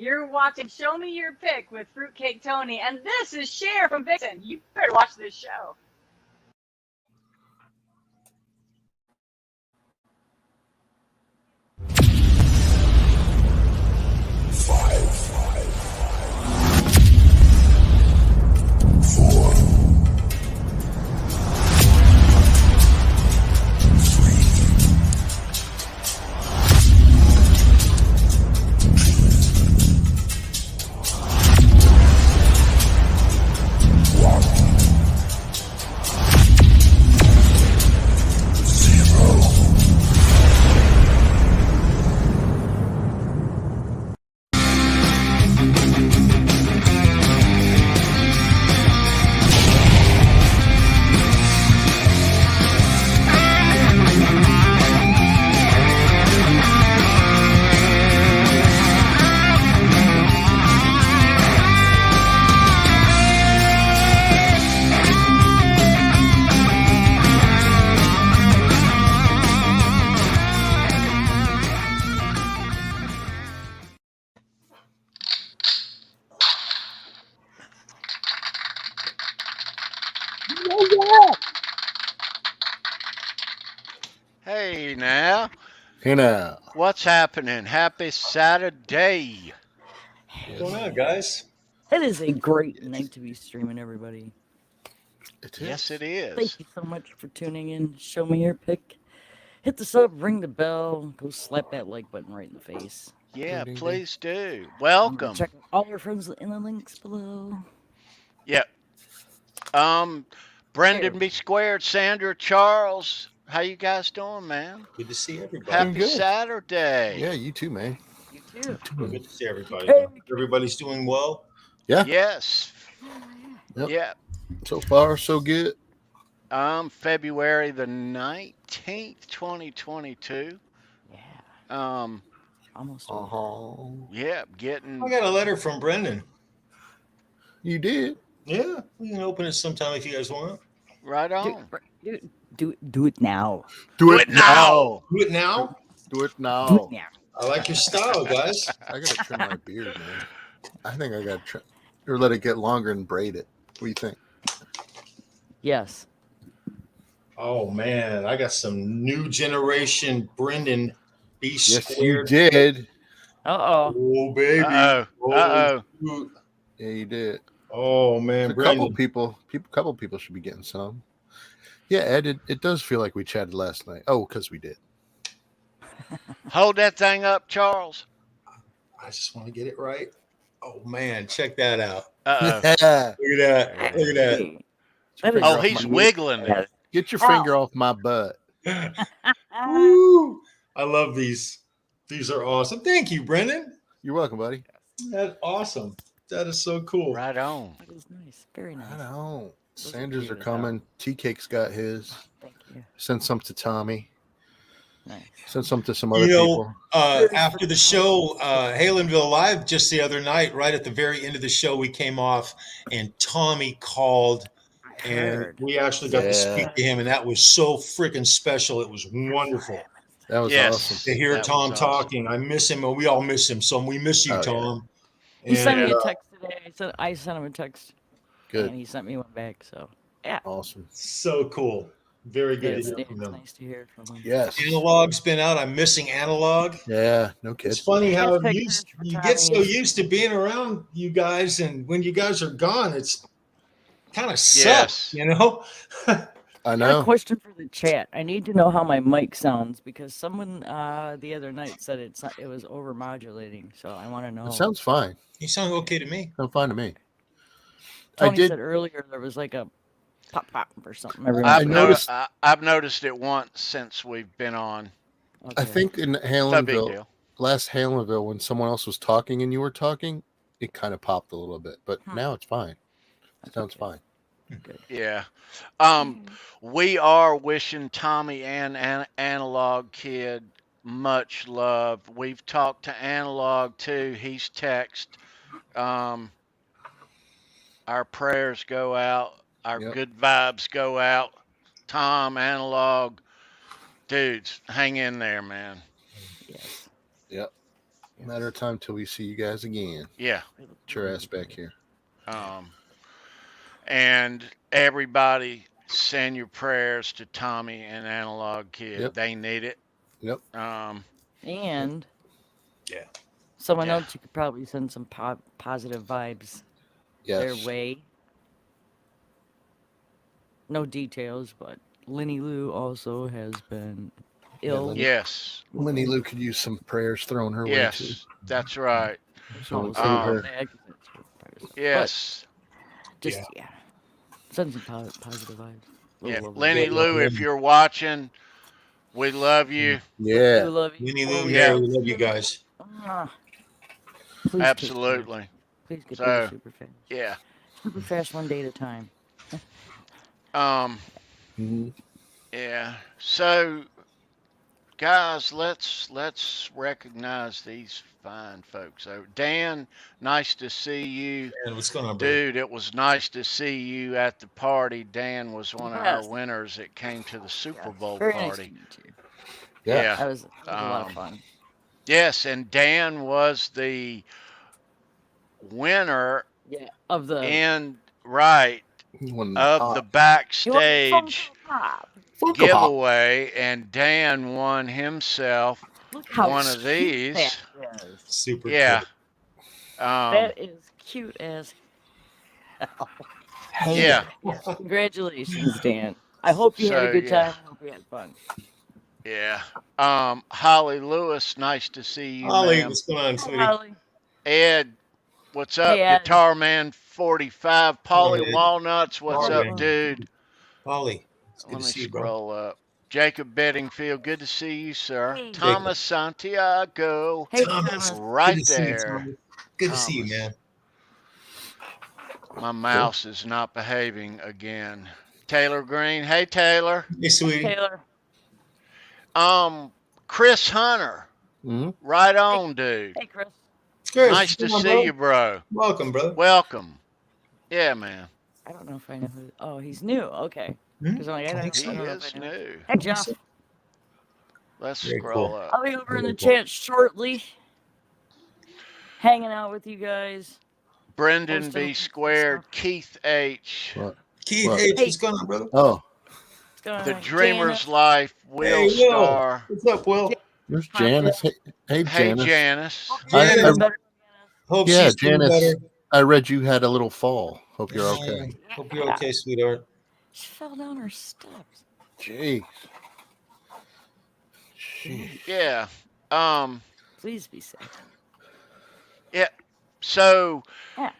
You're watching Show Me Your Pick with Fruitcake Tony, and this is Cher from Vixen. You better watch this show. Hey now, Hey now. what's happening? Happy Saturday. What's going on, guys? It is a great night to be streaming, everybody. It is. Yes, it is. Thank you so much for tuning in. Show me your pick. Hit the sub, ring the bell, go slap that like button right in the face. Yeah, Ding, ding, please do. Remember Welcome. to check out all your friends in the links below. Yep. Brendan B. Squared, Sandra, Charles. How you guys doing, man? Good to see everybody. Happy good. Saturday. Yeah, you too, man. You too. Good to see everybody. Hey. Everybody's doing well. Yeah. Yes. Yep. Yeah. So far, so good. February the 19th, 2022. Yeah. Almost. Yeah, getting. I got a letter from Brendan. You did. Yeah, we can open it sometime if you guys want. Right on. Do it now. Do it now. Do it now. Do it Do now. it now. I like your style, guys. I gotta trim my beard, man. I think I gotta trim or let it get longer and braid it. What do you think? Yes. Oh man, I got some new generation Brendan B. Yes, you Squared. did. Uh-oh. Oh baby. Uh-oh. Shoot. Yeah, you did. Oh man, A couple Brendan. people should be getting some. Yeah, Ed, it does feel like we chatted last night. Oh, because we did. Hold that thing up, Charles. I just want to get it right. Oh man, check that out. Uh-oh. Yeah. Look at that. Look at that. Hey, that is Oh, off he's my- wiggling it. Get your finger off my butt. Woo! I love these. These are awesome. Thank you, Brendan. You're welcome, buddy. That's awesome. That is so cool. Right on. That is nice. Very nice. I know. Those are Sanders are cute as coming. T-Cake's got his. Thank you. Send some to Tommy. Nice. Send some to some other You know, people. after the show, Halenville Live just the other night, right at the very end of the show, we came off and Tommy called and Heard. we actually got to Yeah. speak to him, and that was so freaking special. It was wonderful That was Yes. awesome. to hear That Tom was awesome. talking. I miss him, and we all miss him. So we miss you, Oh, yeah. Tom. He sent me And, a text today. I sent him a text, Good. and he sent me one back. So yeah, Awesome. so cool. Very good it's to hear from him. nice to hear from him. Yes. Analog's been out. I'm missing Analog. Yeah, no It's kids. funny how Hashtag you, search for you get so Tommy. used to being around you guys, and when you guys are gone, it's kind of Yes. sucks, you know? I I got a know. question for the chat. I need to know how my mic sounds because someone the other night said it was over modulating. So I want to know. It sounds fine. You sound okay to me. Sounds fine to me. Tony did- said earlier there was like a pop pop or something. Every I I've, once in a noticed- I've noticed it once since we've been on. while. I Okay. think in No big Halenville, deal. last Halenville, when someone else was talking and you were talking, it kind of popped a little bit. But Hmm. now it's fine. It That's sounds okay. fine. Good. Yeah. We are wishing Tommy and Analog Kid much love. We've talked to Analog too. He's text. Our prayers go out. Our Yep. good vibes go out. Tom, Analog, dudes, hang in there, man. Yes. Yep. Matter of time till we see you guys again. Yeah. Get your ass back here. And everybody send your prayers to Tommy and Analog Kid. Yep. They need it. Yep. And Yeah. someone Yeah. else you could probably send some positive vibes their Yes. way. No details, but Lenny Lou also has been ill. Lenny- Yes. Lenny Lou could use some prayers thrown her way too. Yes. That's right. So include Um, her. Yes. Just yeah, send some positive vibes. Yeah. Love Lenny Yeah, Lou, yeah. if you're watching, we love you. We Yeah. love you. Winnie Lou, Yeah. yeah, we love you guys. Please Absolutely. Please get So, there super fast. Yeah. Super fast, one day at a time. Mhm. Yeah. So, guys, let's recognize these fine folks. So, Dan, nice to see you. And what's going on, brother? Dude, it was nice to see you at the party. Dan was one of our Yes. winners that came to the Super Bowl Very nice to party. meet you. Yeah. That was a lot of fun. Yes, and Dan was the winner Yeah, of the One of the backstage Funko Pop. giveaway, and Dan won himself Look how one of cute these. that is. Super Yeah. cool. That is cute as hell. Yeah. Congratulations, Dan. I hope you had a So, good yeah. time. I hope you had fun. Yeah. Holly Lewis, nice to see you, Holly, ma'am. what's going on, sweetie? Holly. Ed, what's up? Hey, Ed. Guitar Man 45. Paulie Ed. Walnuts, what's Paulie. up, dude? Holly, it's good Let to me see you, bro. scroll up. Jacob Bedingfield, good to see you, sir. Hey. Thomas Santiago, Hey, Thomas. Thomas. right Good to see you, there. Thomas. Good to see you, Thomas. man. My mouse is not behaving again. Taylor Green, hey Taylor. Hey, sweetie. Taylor. Chris Hunter, Mhm. right on, dude. Hey, Chris. Chris, Nice to come on, see bro. you, bro. Welcome, brother. Welcome. Yeah, man. I don't know if I know who. Oh, he's new. Okay. Hmm? 'Cause I'm like, I I don't, think I He so. don't know is if I know. new. Hey, Jeff. Let's Very scroll cool. up. I'll be over in the Very cool. chat shortly. Hanging out with you guys. Brendan Posting B. Squared, stuff. Keith H. What? Keith What? H, Hey. what's going on, brother? Oh, What's going The on? Dreamer's Janice. Life, Will Hey, Will. Star. What's up, Will? there's Hi, Janice. Hey, Hey, Janice. Janice. Janice. Feeling better, Hope Yeah, she's feeling Janice. better. I read you had a little fall. Hope you're okay. Janice. Hope you're okay, sweetheart. She fell down her steps. Jeez. Jeez. Yeah. Please be safe. Yeah. So, Yeah.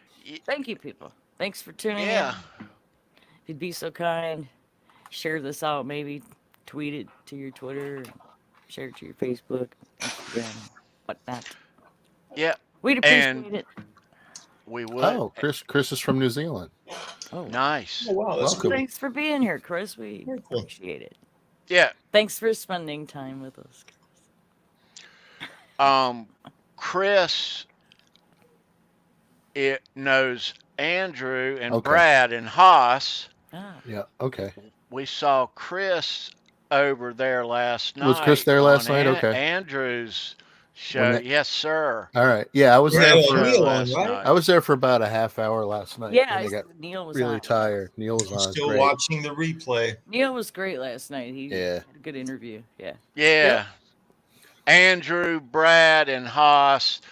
Thank you, people. Thanks for tuning yeah. in. If you'd be so kind, share this out. Maybe tweet it to your Twitter, share it to your Facebook, Instagram, whatnot. Yeah. We'd appreciate And it. we would. Oh, Chris is from New Zealand. Oh, Nice. Oh, wow, that's Welcome. cool. thanks for being here, Chris. We Very cool. appreciate it. Yeah. Thanks for spending time with us, Chris, it knows Andrew and Okay. Brad and Haas. Ah, Yeah. Okay. We saw Chris over there last night. Was Chris there last on night? Okay. Andrew's show. When they- Yes, sir. All right. Yeah, I was Yeah, there well, for. Neil on, last right? night. I was there for about a half hour last night. yeah, when I they got said Neil was really on. tired. Neil was on. Still Great. watching the replay. Neil was great last night. He Yeah. had a good interview. Yeah. Yeah. Andrew, Brad, and Haas,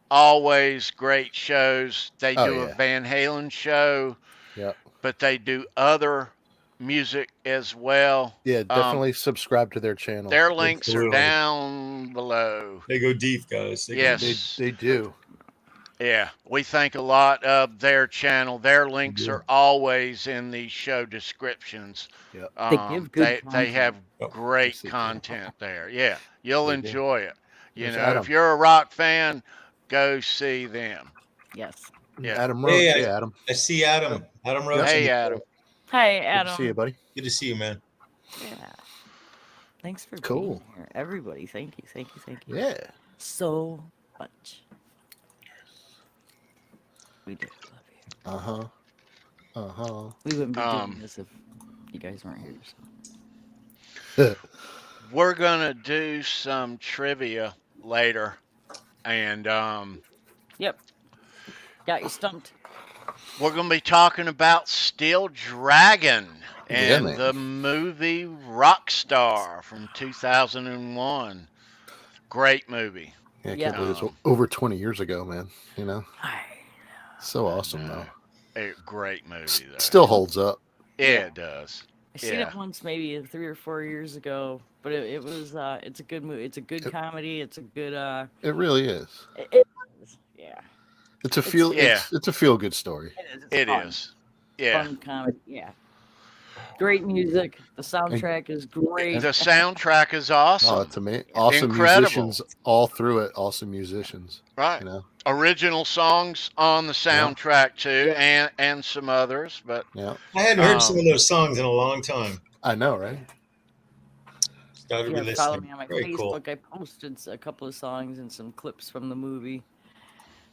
always great shows. They Oh, do a yeah. Van Halen show, Yep. but they do other music as well. Yeah. Definitely subscribe to their channel. Their links are Absolutely. down below. They go deep, guys. They go Yes. deep. They do. Yeah, we think a lot of their channel. Their links do. are always in the show descriptions. Yep. They give good They have Yep. great Yes, they do. content there. Yeah, you'll They do. enjoy it. You There's know, Adam. if you're a rock fan, go see them. Yes. Yeah. Adam Rhodes. Hey, Yeah, Adam. I see Adam. Adam Rhodes. Hey, in the- Adam. Hi, Good Adam. to see you, buddy. Good to see you, man. Yeah. Thanks for Cool. being here, everybody. Thank you, thank you, thank you. Yeah. So much. We do love you. Uh-huh. Uh-huh. We wouldn't be Um, doing this if you guys weren't here. So. We're gonna do some trivia later, And Yep. Got you stumped. we're going to be talking about Steel Dragon Yeah, and man. the movie Rockstar from 2001. Great movie. Yeah, I Yeah. can't believe it's Um, over 20 years ago, man. You know, I so awesome though. A great movie, though. Still holds up. Yeah, Yeah. it does. seen Yeah. it once, maybe 3 or 4 years ago, but it was it's a good movie. It's a good comedy. It's a good It really is. Yeah. It's a Yeah. it's a feel good story. It is. It's It fun. is. Yeah. Fun comedy. Yeah. Great music. The soundtrack is great. The soundtrack is awesome. Oh, it's amazing. Awesome Incredible. musicians all through it. Awesome musicians. Right. You know. Original songs on the soundtrack too, and some others, but Yeah. I hadn't heard some of those songs in a long time. I know, right? Started If you follow me listening. on my Very cool. Facebook, I posted a couple of songs and some clips from the movie.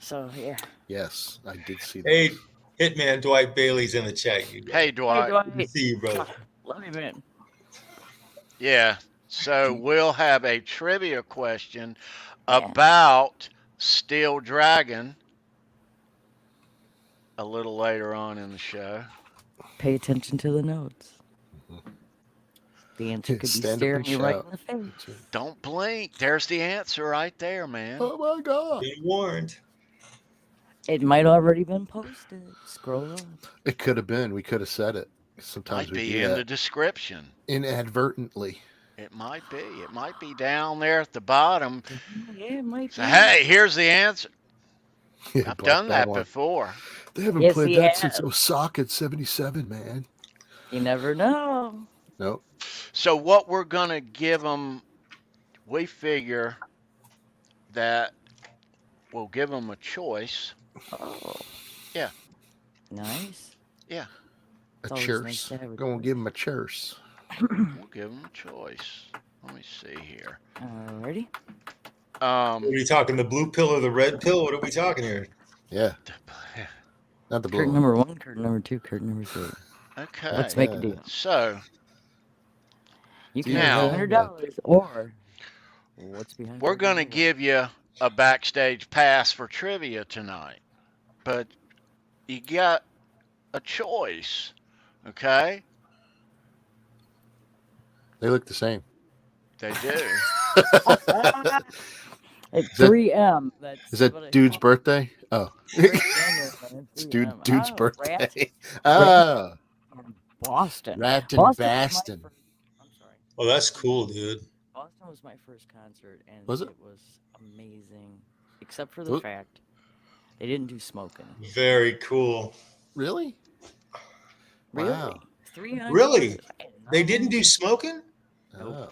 So yeah. Yes, I did see that. Hey, Hitman Dwight Bailey's in the chat. You guys. hey Dwight. Good to see you, brother. Love you, man. Yeah. So we'll have a trivia question about Steel Dragon a little later on in the show. Pay attention to the notes. The answer could be Stand up staring and you right shout. in the face. Don't blink. There's the answer right there, man. Oh my god! Be warned. It might already been posted. Scroll up. It could have been. We could have said it. Sometimes Might we be do in that the description. inadvertently. It might be. It might be down there at the bottom. Yeah, it might So be. hey, here's the answer. Yeah, I've Black done that Babylon. before. They haven't Yes, played he that has. since Osaka '77, man. You never know. Nope. So what we're gonna give them, we figure that we'll give them a choice. Oh. Yeah. Nice. Yeah. A It's always cheers. nice to have a Gonna choice. give him a cheers. We'll give them a choice. Let me see here. Alrighty. What are we talking? The blue pill or the red pill? What are we talking here? Yeah, not the Curtain blue. number 1, curtain number 2, curtain number 3. Okay. Let's make a deal. So You can Now- have $100 or what's behind we're curtain gonna number give you a backstage pass for trivia tonight, but you got a choice. Okay? They look the same. They do. one? It's Is that- 3M. Is that dude's birthday? Oh, it's birthday? dude's birthday. Rat Oh, from Boston. Ratton Boston was my Baston. first- I'm sorry. Oh, that's cool, dude. Boston was my first concert, and Was it? was amazing, except for the Oop. fact they didn't do smoking. Very cool. Really? Really? Wow. 300? Really? I didn't They know. didn't do smoking? Oh.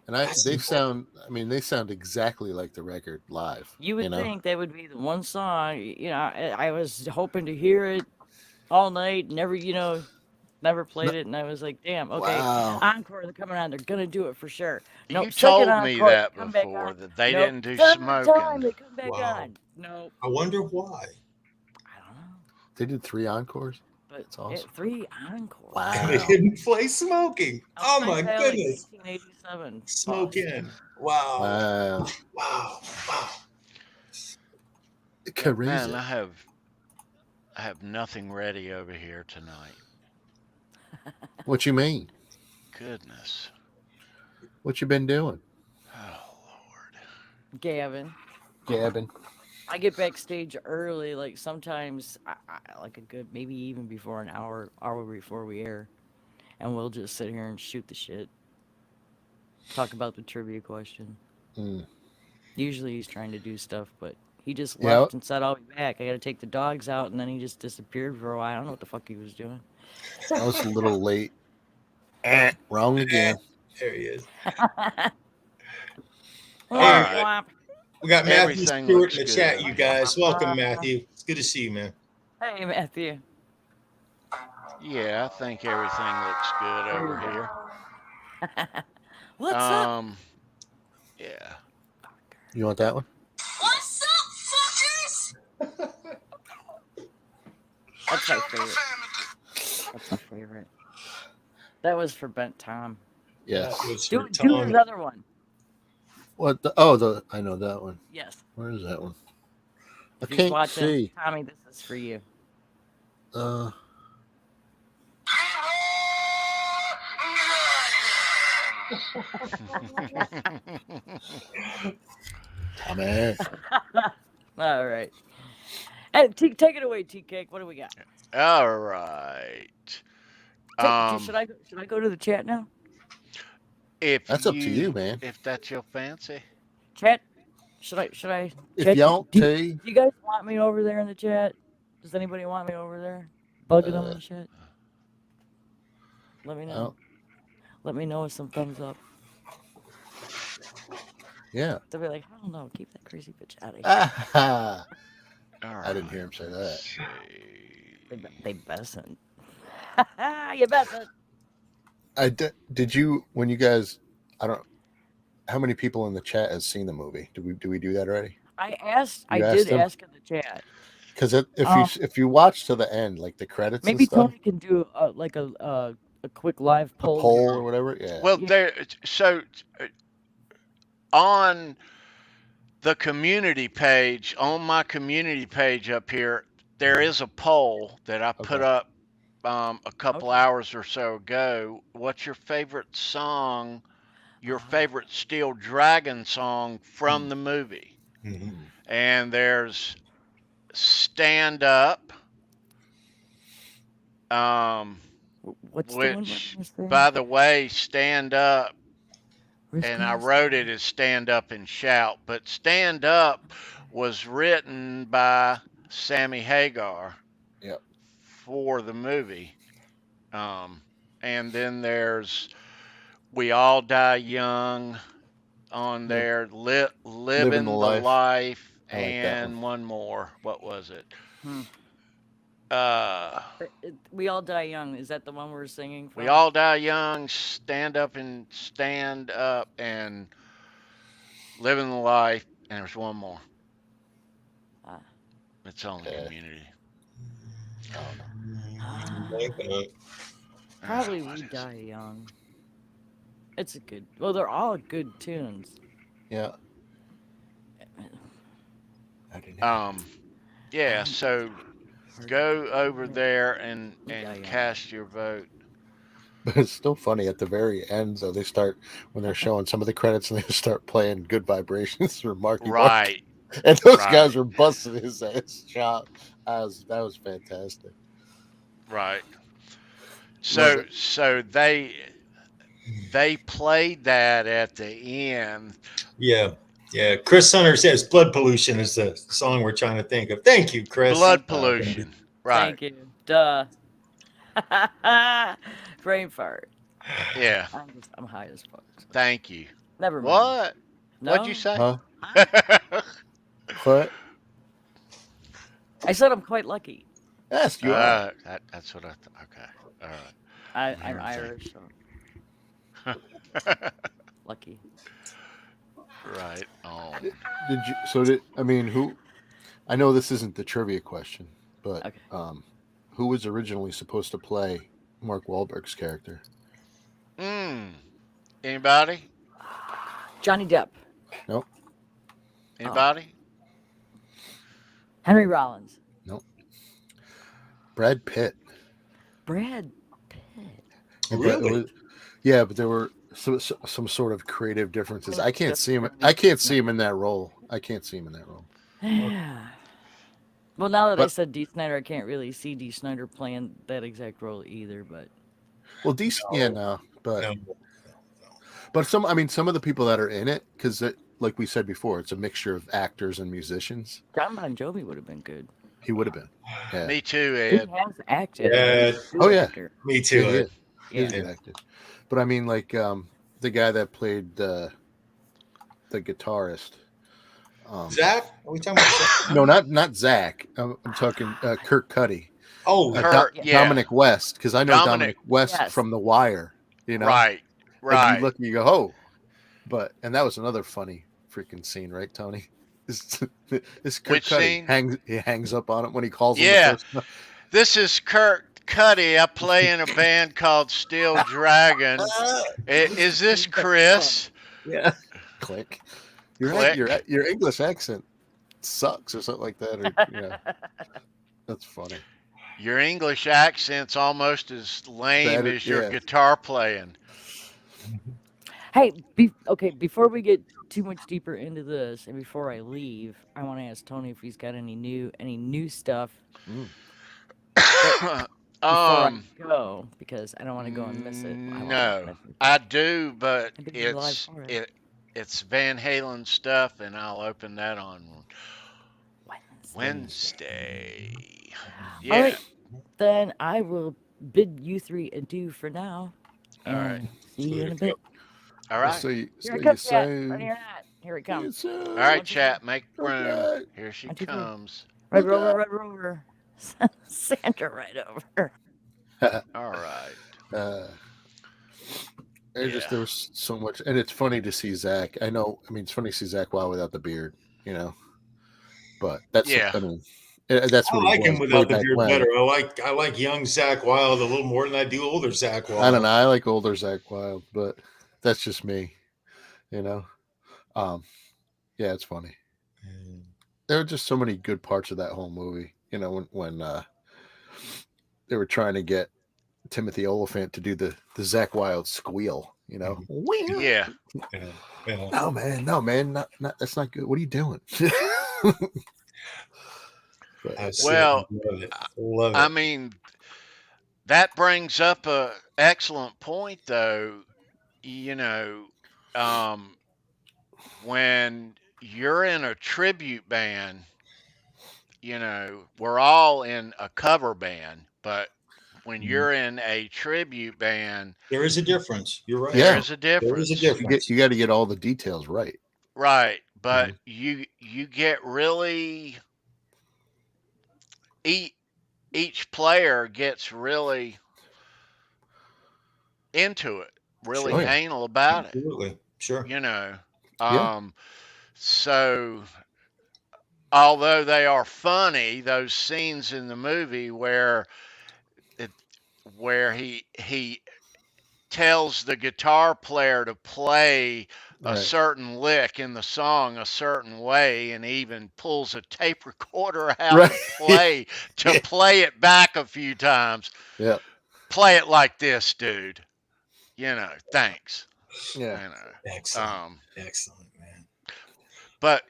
And That's they important. they sound exactly like the record live. You would know? think that would be the one song. I was hoping to hear it all night. Never played it, and I was like, "Damn, okay, Wow. encore, they're coming on. They're gonna do it for sure." You Nope, told second me encore, that come back before, on. that they Nope, didn't do third smoking. time they come back Wow. on. Nope, I wonder why. I don't know, They did 3 encores. but That's awesome. 3 encore. Wow. They didn't play smoking. Oh my Outside Valley, goodness. 1887. Smoke Boston. in. Wow. Wow. Wow. Wow. Crazy. Man, I have nothing ready over here tonight. What you mean? Goodness. What you been doing? Oh Lord. Gavin. Gabbing. I get backstage early, like sometimes, like a good, maybe even before an hour before we air, and we'll just sit here and shoot the shit. Talk about the trivia question. Mm. Usually he's trying to do stuff, but he just Yeah. left and said, "I'll be back. I got to take the dogs out," and then he just disappeared for a while. I don't know what the fuck he was doing. I was a little late. Wrong again. There he is. Womp, right. womp. We got Matthew Everything Stewart looks in the good. chat, you guys. Welcome, Matthew. It's good to see you, man. Hey, Matthew. Yeah, I think everything looks good over here. What's up? Yeah. You want that one? What's up, fuckers? That's my favorite. That's my favorite. That was for Bent Tom. Yes. That was Do for his Tom. other one. What? The I know that one. Yes. Where is that one? I If he's can't watching, see. Tommy, this is for you. Tommy. All right. And take it away, Tea Cake. What do we got? All right. Should I go to the chat now? If That's up to you, man. If that's your fancy. Chat. Should I? If Chat, you don't, do T. you guys want me over there in the chat? Does anybody want me over there? Bugging them in the chat. Let me know. Let me know with some thumbs up. Yeah. They'll be like, I don't know, keep that crazy bitch out of here. Ah, All I didn't hear him say that. They bessin'. You bessin'. Did you, when you guys, how many people in the chat has seen the movie? Do we do that already? I asked. You I asked did them? ask in the chat. Because if you watch to the end, like the credits Maybe and stuff, Tony can do a quick live a poll. poll or whatever. Yeah. Well, so on the community page, on my community page up here, there is a poll that I put up a couple hours or so ago. What's your favorite song, your favorite Steel Dragon song from the movie? Mhm. And there's Stand Up, What's which, by the way, Stand Up, and I wrote it as Stand Up and Shout, but Stand Up was written by Sammy Hagar for the movie. And then there's We All Die Young on there, Living the Life, and one more. What was it? We All Die Young. Is that the one we're singing from? We All Die Young, Stand Up, and Living the Life, and there's one more. It's on the community. Probably We Die Young. It's a good. Well, they're all good tunes. Yeah. Yeah. So go over there and cast your vote. But it's still funny at the very end, though. When they're showing some of the credits, and they start playing "Good Vibrations" for Marky Mark. And those guys were busting his ass shot. That was fantastic. Right. So they played that at the end. Yeah. Yeah. Chris Hunter says Blood Pollution is the song we're trying to think of. Thank you, Chris. Blood Pollution. Right. Thank you. Duh. Brain fart. Yeah. I'm high as fuck. So. Thank you. Never mind. What? No? What'd you say? Huh? What? I said I'm quite lucky. Yes, you are. That's what I thought. Okay. All right. I'm Irish, so lucky. Right on. Who? I know this isn't the trivia question, but who was originally supposed to play Mark Wahlberg's character? Anybody? Johnny Depp. Nope. Anybody? Henry Rollins. Nope. Brad Pitt. Brad Pitt. Really? Yeah, but there were some sort of creative differences. I can't see him. I can't see him in that role. Yeah. Well, now that I said Dee Snider, I can't really see Dee Snider playing that exact role either. But but some of the people that are in it, because like we said before, it's a mixture of actors and musicians. John Bon Jovi would have been good. He would have been. Yeah. Me too, Ed. He has acted. Yeah. Oh yeah. Me too. He's acted. But I mean, like the guy that played the guitarist. Zach? Are we talking about Zach? No, not Zach. I'm talking Kirk Cuddy. Oh, Dominic West, because I know Dominic West from The Wire. You know, right. And you look and you go, oh, and that was another funny freaking scene, right, Tony? This Kirk Cuddy hangs up on it when he calls him. Yeah, this is Kirk Cuddy. I play in a band called Steel Dragon. Is this Chris? Yeah. Click. Click. your English accent sucks or something like that, or that's funny. Your English accent's almost as lame as your Yeah. guitar playing. Hey, okay, before we get too much deeper into this, and before I leave, I want to ask Tony if he's got any new stuff before I go, because I don't want to go and miss it. No, I do, but I did the live for it. it's Van Halen stuff, and I'll open that on Wednesday. Yeah. All right, then I will bid you three adieu for now. All right. And see you in a bit. All right. So Here it comes, chat. Ready or not? Here it comes. All right, chat, make room. Here she comes. Red Rover. Santa right over. All right. There was so much, and it's funny to see Zach. I mean, it's funny to see Zach Wild without the beard, but that's I mean, that's what I like him without the beard better. I like young Zach Wild a little more than I do older Zach Wild. I don't know. I like older Zach Wild, but that's just me, Yeah, it's funny. There are just so many good parts of that whole movie. When they were trying to get Timothy Oliphant to do the Zach Wild squeal, Yeah. No, man, not that's not good. What are you doing? Well, love it. I mean, that brings up a excellent point, though. When you're in a tribute band, we're all in a cover band, but when you're in a tribute band, there is a difference. You're right. There is a difference. There is a difference. You got to get all the details right. Right, but you get really each player gets really into it, really anal about it. Absolutely, sure. So although they are funny, those scenes in the movie where he tells the guitar player to play a certain lick in the song a certain way, and even pulls a tape recorder out to play it back a few times. Yeah. Play it like this, dude. Thanks. Yeah. Excellent. Excellent, man. But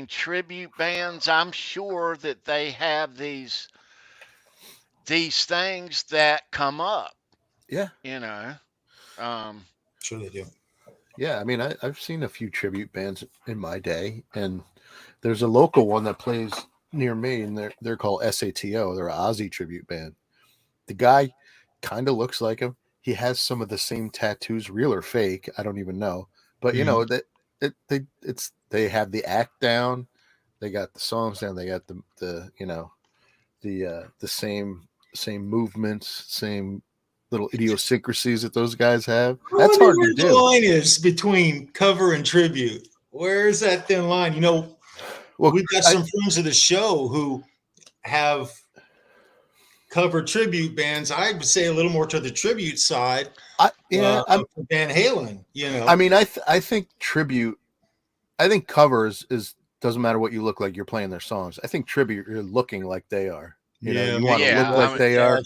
tribute bands, I'm sure that they have these things that come up. Yeah. Sure they do. Yeah, I mean, I've seen a few tribute bands in my day, and there's a local one that plays near me, and they're called SATO. They're an Aussie tribute band. The guy kind of looks like him. He has some of the same tattoos, real or fake, I don't even know. But they have the act down, they got the songs down, they got the same movements, same little idiosyncrasies that those guys have. That's hard to do. The line is between cover and tribute. Where's that thin line? We've got some friends of the show who have cover tribute bands. I would say a little more to the tribute side. Van Halen. I mean, I think tribute. I think covers doesn't matter what you look like. You're playing their songs. I think tribute, you're looking like they are. You want to look like they are.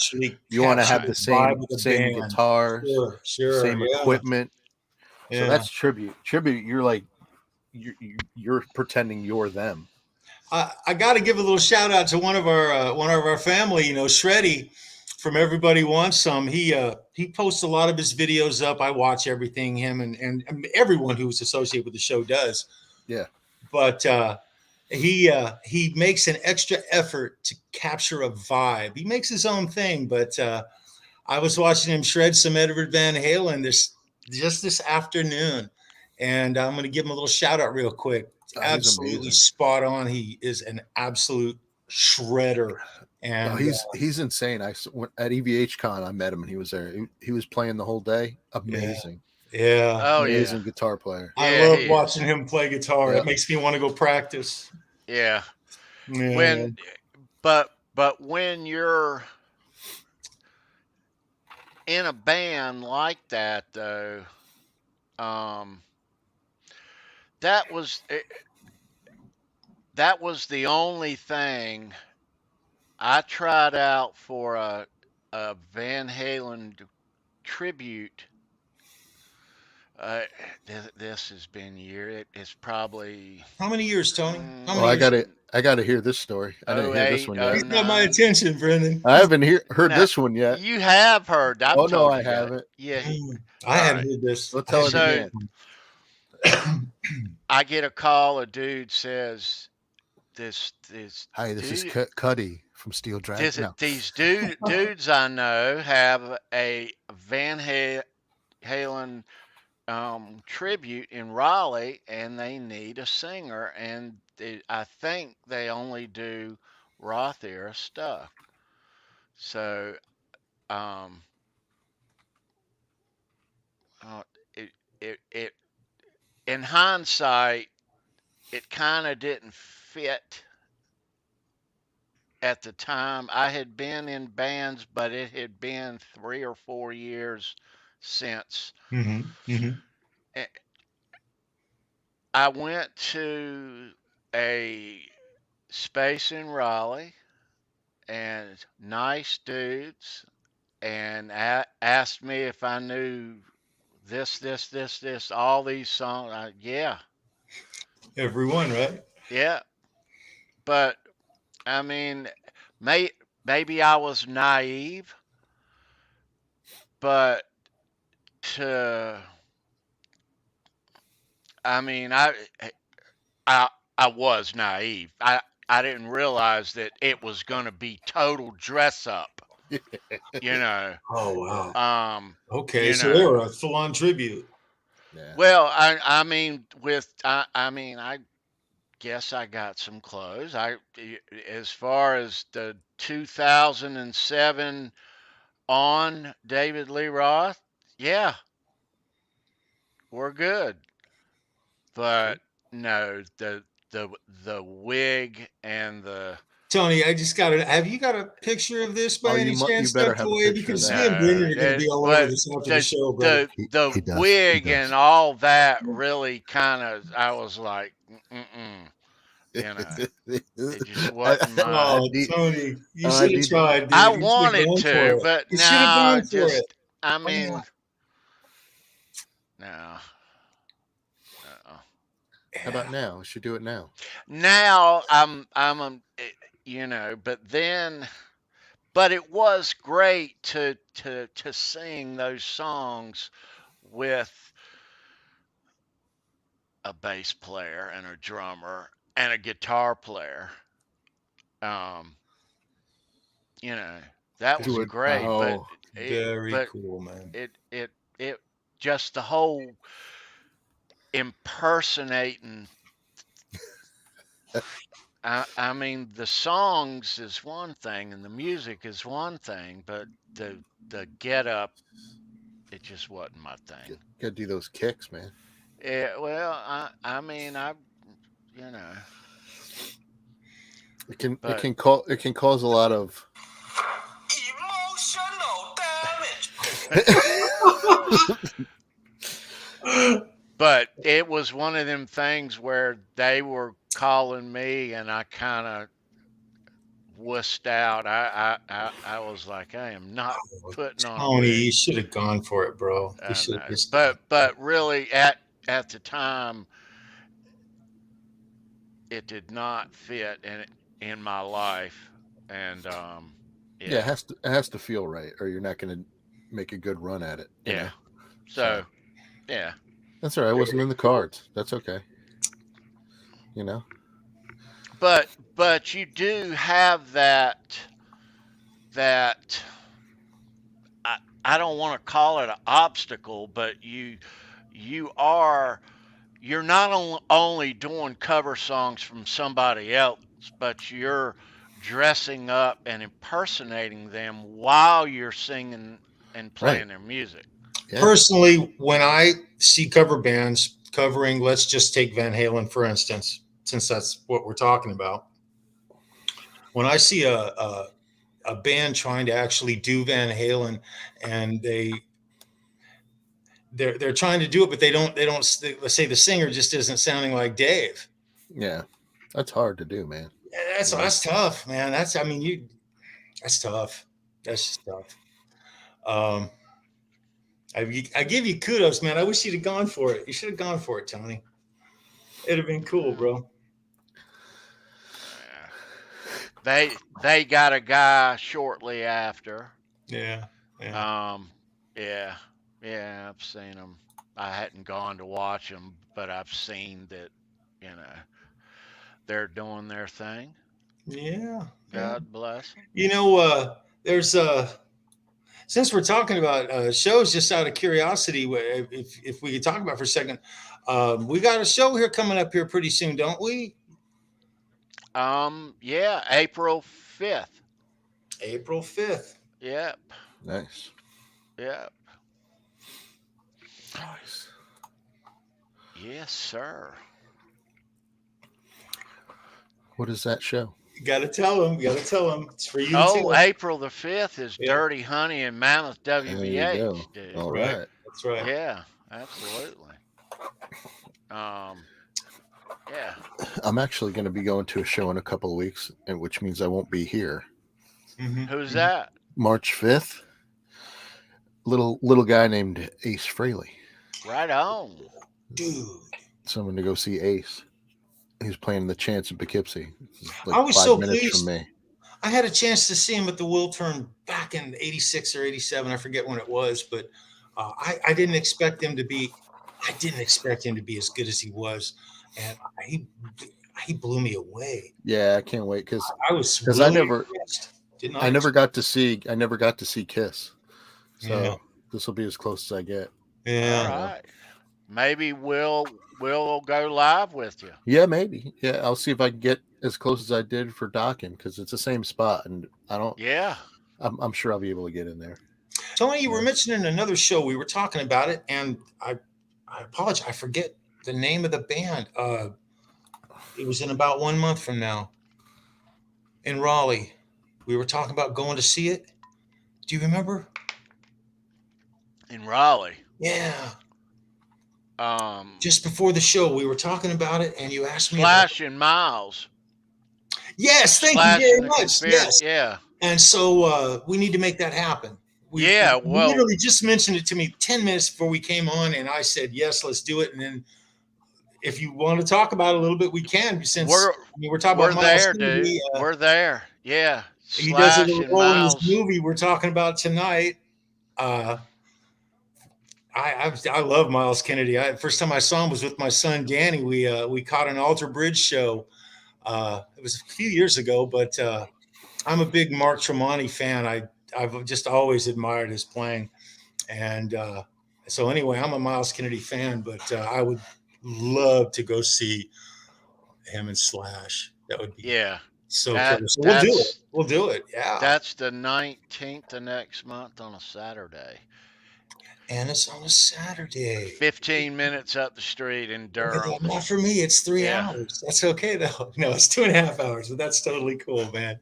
You want to have the same guitar, same equipment. So that's tribute. Tribute, you're like you're pretending you're them. I got to give a little shout out to one of our family. Shreddy from Everybody Wants Some. He posts a lot of his videos up. I watch everything him and everyone who's associated with the show does. Yeah, but he makes an extra effort to capture a vibe. He makes his own thing, but I was watching him shred some Edward Van Halen this afternoon, and I'm going to give him a little shout out real quick. Absolutely spot on. He is an absolute shredder, and he's insane. At EVH Con, I met him and he was there. He was playing the whole day. Amazing. Yeah. Amazing guitar player. I love watching him play guitar. It makes me want to go practice. Yeah. But when you're in a band like that, though, that was that was the only thing I tried out for a Van Halen tribute. Uh, this has been it's probably How many years, Tony? How Well, many years? I got to hear this story. I didn't hear this 08, one yet. He's got my 09. attention, Brendan. I haven't heard No, this one yet. you have heard. I've Oh no, told I you guys. haven't. Yeah. I All hadn't right. heard this. We'll tell it So again. I get a call. A dude says, "This Hi, this is dude, Cuddy from Steel Dragon. No. these dudes I know have a Van Halen tribute in Raleigh, and they need a singer, and I think they only do Roth era stuff. So, um, uh, it, it in hindsight, it kind of didn't fit at the time. I had been in bands, but it had been 3 or 4 years since. Eh, I went to a space in Raleigh and nice dudes and asked me if I knew this, all these songs. Yeah, Everyone, right? yeah. But I mean, maybe I was naive, but to, I mean, I, I was naive. I didn't realize that it was going to be total dress up, you know. Oh wow. Okay, You so they know. were a full-on tribute. Yeah. Well, I mean, I mean, I guess I got some clothes. As far as the 2007 on David Lee Roth, yeah, we're good. But no, the wig and the Tony, I just got it. Have you got a picture of this by Oh, any you chance, better Step have a Boy? picture of Because that. me and Brendan no, are going to be all over but this after the show, brother. the the He does. wig He does. and all that really kind of, I was like, you know, it just wasn't my. Oh, Tony, you I should have need. tried, dude. I You should have wanted gone for to, it. but You should have no, gone for it. I Oh, mean, no, no. How about now? We should do it now. Now you know, but it was great to sing those songs with a bass player and a drummer and a guitar player. Um, you know, that was Do it. great, Oh, very but cool, man. it just the whole impersonating. I mean, the songs is one thing and the music is one thing, but the get up, it just wasn't my thing. gotta do those kicks, man. Yeah, well, I mean, you know, It can cause a lot of Emotional damage. but it was one of them things where they were calling me and I kind of wussed out. I was like, I am not putting on a Tony, you wig. should have gone for it, bro. You I should know, have just. but really at the time, it did not fit in my life, and yeah, it has to feel right, or you're not gonna make a good run at it. You know? So yeah, that's all right. I wasn't in the cards. That's okay. You know. but you do have that I don't want to call it an obstacle, but you're not only doing cover songs from somebody else, but you're dressing up and impersonating them while you're singing and playing their music. Yeah. Personally, when I see cover bands covering, let's just take Van Halen for instance, since that's what we're talking about. When I see a band trying to actually do Van Halen and they're trying to do it, but they don't. Let's say the singer just isn't sounding like Dave. Yeah, that's hard to do, man. Yeah, that's tough, man. That's tough. That's just tough. I give you kudos, man. I wish you'd have gone for it. You should have gone for it, Tony. It'd have been cool, bro. They got a guy shortly after. Yeah. Yeah. I've seen them. I hadn't gone to watch them, but I've seen that. They're doing their thing. Yeah. God bless them. There's since we're talking about shows, just out of curiosity, if we could talk about for a second, we got a show here coming up here pretty soon, don't we? Yeah, April 5th. April 5th. Yep. Nice. Yep. Nice. Yes, sir. What is that show? You gotta tell them. It's for you. Oh, April the 5th is Dirty Honey and Mammoth WVH, dude. All right. That's right. Yeah, absolutely. Yeah. I'm actually going to be going to a show in a couple of weeks, which means I won't be here. Mm-hmm. Who's that? March 5th. Little guy named Ace Frehley. Right on. Dude. So I'm going to go see Ace. He's playing the Chance in Poughkeepsie. Like I was 5 so minutes pleased. from me. I had a chance to see him at the Wiltern back in 86 or 87. I forget when it was, but I didn't expect him to be. I didn't expect him to be as good as he was, and he blew me away. Yeah, I can't wait because really I never got to see Kiss. So this will be as close as I get. Yeah. All right. Maybe we'll go live with you. Yeah, maybe. Yeah, I'll see if I can get as close as I did for Docking because it's the same spot, and I don't. Yeah. I'm sure I'll be able to get in there. Tony, you were mentioning another show. We were talking about it, and I apologize. I forget the name of the band. It was in about 1 month from now in Raleigh. We were talking about going to see it. Do you remember? In Raleigh. Yeah. Just before the show, we were talking about it, and you asked me. Slash and Miles. Yes, thank you very much. Yes. Yeah. And so we need to make that happen. You literally just mentioned it to me 10 minutes before we came on, and I said, yes, let's do it. And then if you want to talk about it a little bit, we can, since we're talking about there, dude. We're there. Yeah. He does a little role in this movie we're talking about tonight. I love Miles Kennedy. First time I saw him was with my son Danny. We caught an Alter Bridge show. It was a few years ago, but I'm a big Mark Tremonti fan. I've just always admired his playing, and so anyway, I'm a Miles Kennedy fan. But I would love to go see him and Slash. That would be so cool. So we'll do it. Yeah, that's the 19th of next month on a Saturday. And it's on a Saturday. 15 minutes up the street in Durham. Not for me. It's 3 hours. That's okay, though. No, it's 2.5 hours, but that's totally cool, man.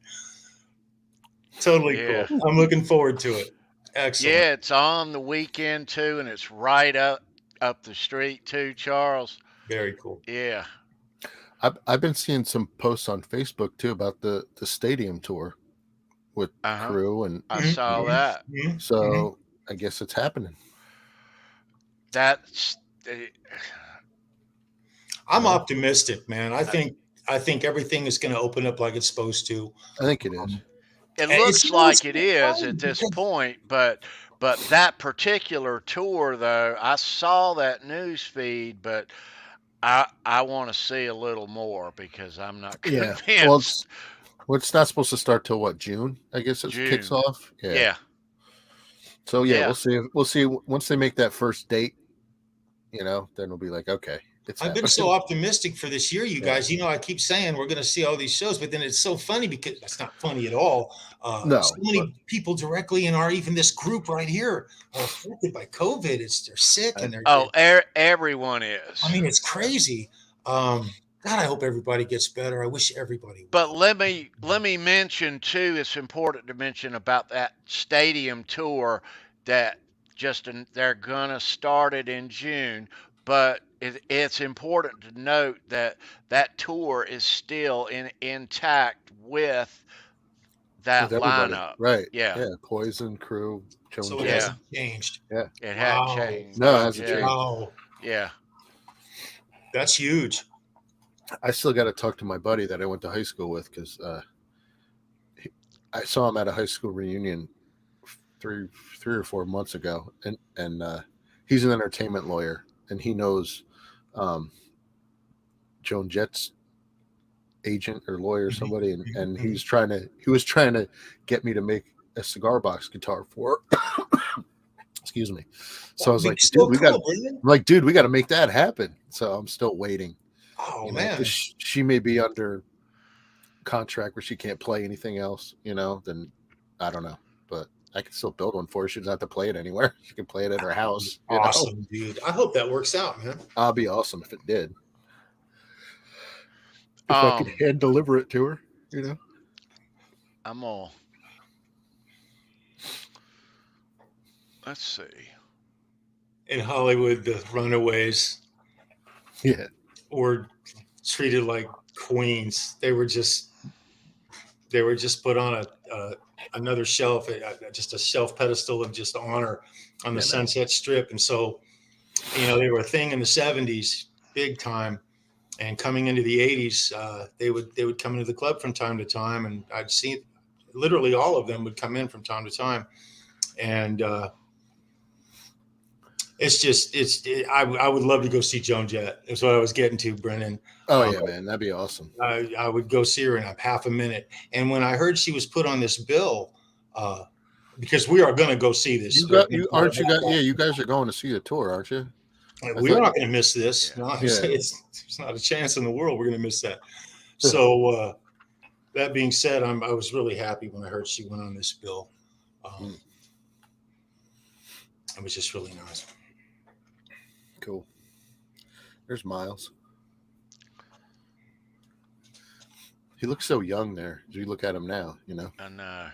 Totally cool. I'm looking forward to it. Excellent. Yeah, it's on the weekend, too, and it's right up the street, too, Charles. Very cool. Yeah. I've been seeing some posts on Facebook, too, about the stadium tour with Crew. And I saw that. So I guess it's happening. I'm optimistic, man. I think everything is going to open up like it's supposed to. I think it is. It looks like it is at this point, but that particular tour, though, I saw that news feed, but I want to see a little more because I'm not convinced. Yeah. Well, it's not supposed to start till what, June? I guess it kicks off. Yeah. So we'll see. We'll see once they make that first date. Then we'll be like, okay. I've been so optimistic for this year, you guys. I keep saying we're going to see all these shows, but then it's so funny because that's not funny at all. So many people directly in even this group right here are affected by COVID. They're sick and they're everyone is. I mean, it's crazy. God, I hope everybody gets better. I wish everybody would. But let me mention too, it's important to mention about that stadium tour that they're gonna start it in June, but it's important to note that that tour is still intact with that everybody, lineup. right? Yeah, Yeah, Poison, Crew, Joan So it Jett. yeah, hasn't changed. Yeah, it hadn't Wow. no, it changed. hasn't Yeah, changed. Wow. yeah. That's huge. I still got to talk to my buddy that I went to high school with because I saw him at a high school reunion three or 4 months ago, and he's an entertainment lawyer, and he knows Joan Jett's agent or lawyer or somebody, and he was trying to get me to make a cigar box guitar for her. Excuse me. So I was like, dude, we got to make that happen. So I'm still waiting. Oh, Man, because she may be under contract where she can't play anything else, then I don't know, but I can still build one for her. She doesn't have to play it anywhere. She can play it at her house. Awesome, dude. I hope that works out, man. I'll be awesome if it did. If I could hand deliver it to her, I'm all. Let's see. In Hollywood, the runaways were treated like queens. They were just put on another shelf, just a shelf pedestal of just honor on the Sunset Strip. And so, they were a thing in the 70s, big time. And coming into the 80s, they would come into the club from time to time, and I'd see literally all of them would come in from time to time. And I would love to go see Joan Jett. That's what I was getting to, Brennan. Oh yeah, man, that'd be awesome. I would go see her in half a minute. And when I heard she was put on this bill, because we are going to go see this. You guys are going to see the tour, aren't you? We're not going to miss this. Yeah. No, there's not a chance in the world we're going to miss that. So that being said, I was really happy when I heard she went on this bill. It was just really nice. Cool. There's Miles. He looks so young there. As you look at him now, I know.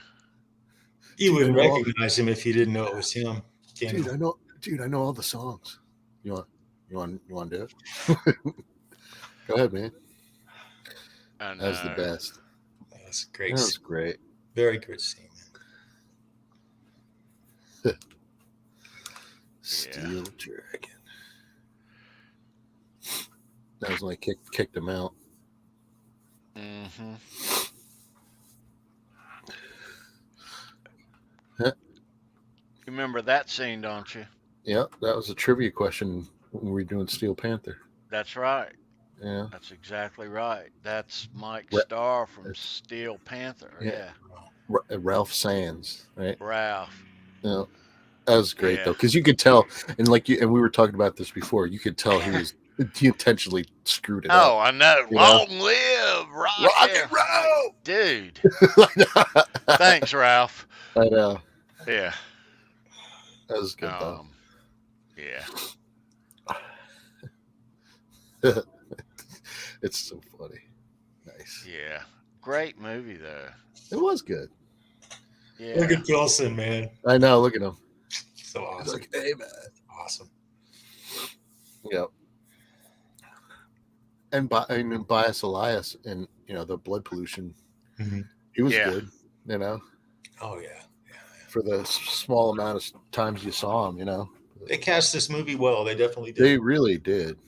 You wouldn't recognize him if you didn't know it was him. Dude, I know all the songs. You want to do it? Go ahead, man. That was the best. That's great. That was great. Very good scene. Steel Dragon. That was when I kicked him out. Mm-hmm. Huh? You remember that scene, don't you? Yeah, that was a trivia question when we were doing Steel Panther. That's right. Yeah. That's exactly right. That's Mike Starr from Steel Panther. Yeah. Ralph Sands, right? Ralph. Yeah. That was great though, because you could tell, and we were talking about this before. You could tell he intentionally screwed it up. Oh, I know. Long live rock and roll, dude. Thanks, Ralph. I know. Yeah. That was good though. Yeah. It's so funny. Nice. Yeah. Great movie though. It was good. Yeah. Look at Pilsen, man. I know. Look at him. So awesome. He's like, hey, man. Awesome. Yep. And Bias Elias and the blood pollution. Mm-hmm. He was good. Oh yeah. For the small amount of times you saw him, They cast this movie well. They definitely did. They really did.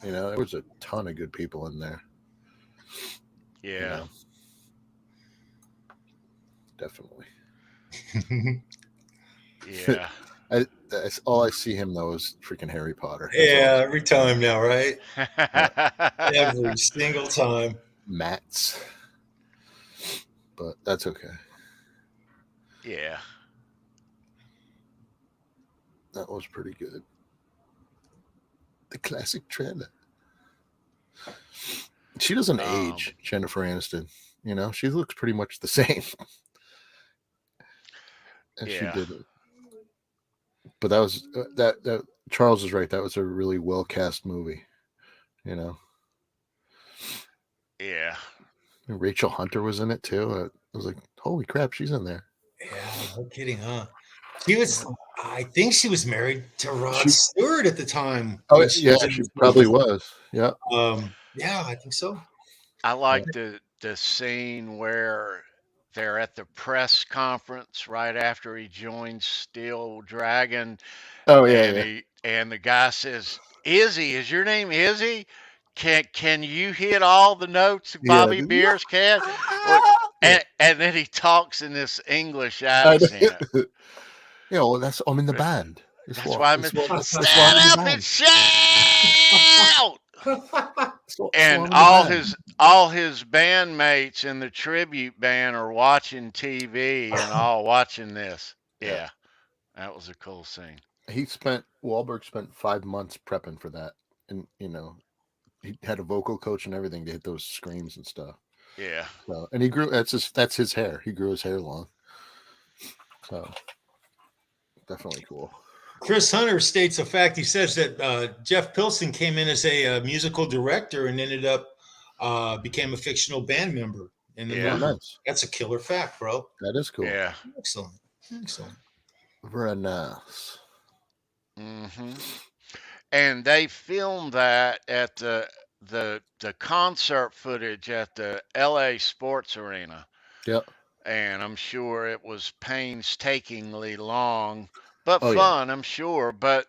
There was a ton of good people in there. Yeah. Definitely. Yeah. That's all I see him though is freaking Harry Potter. Yeah, every time now, right? Every single time. Mats. But that's okay. Yeah. That was pretty good. The classic trailer. She doesn't age, Jennifer Aniston. She looks pretty much the same. And she did it. But that was that Charles is right. That was a really well cast movie. Yeah. And Rachel Hunter was in it too. I was like, holy crap, she's in there. Yeah, no kidding, huh? He was. I think she was married to Rod She- Stewart at the time. Oh when she yeah, was in she this probably movie. was. Yeah. Yeah, I think so. I like the scene where they're at the press conference right after he joins Steel Dragon, Oh and yeah, the guy says, "Izzy, is your name Izzy? Can you hit all the notes yeah. Bobby Beers can?" Yeah. And then he talks in this English I know. accent. Yeah, well, I'm in the band. That's why I'm That's why I'm in the stand up and band. shout. That's why And I'm in the band. all his bandmates in the tribute band are watching TV and all watching this. Yeah. Yeah, that was a cool scene. Wahlberg spent 5 months prepping for that, and he had a vocal coach and everything to hit those screams and stuff. Yeah. So, and he grew. That's his hair. He grew his hair long. So, definitely cool. Chris Hunter states a fact. He says that Jeff Pilson came in as a musical director and ended up became a fictional band member in the Yeah. movie. Nice. That's a killer fact, bro. That is cool. Yeah. Excellent. Very nice. Mm-hmm. And they filmed that at the concert footage at the LA Sports Arena. Yep. And I'm sure it was painstakingly long, but Oh, yeah. fun, I'm sure. But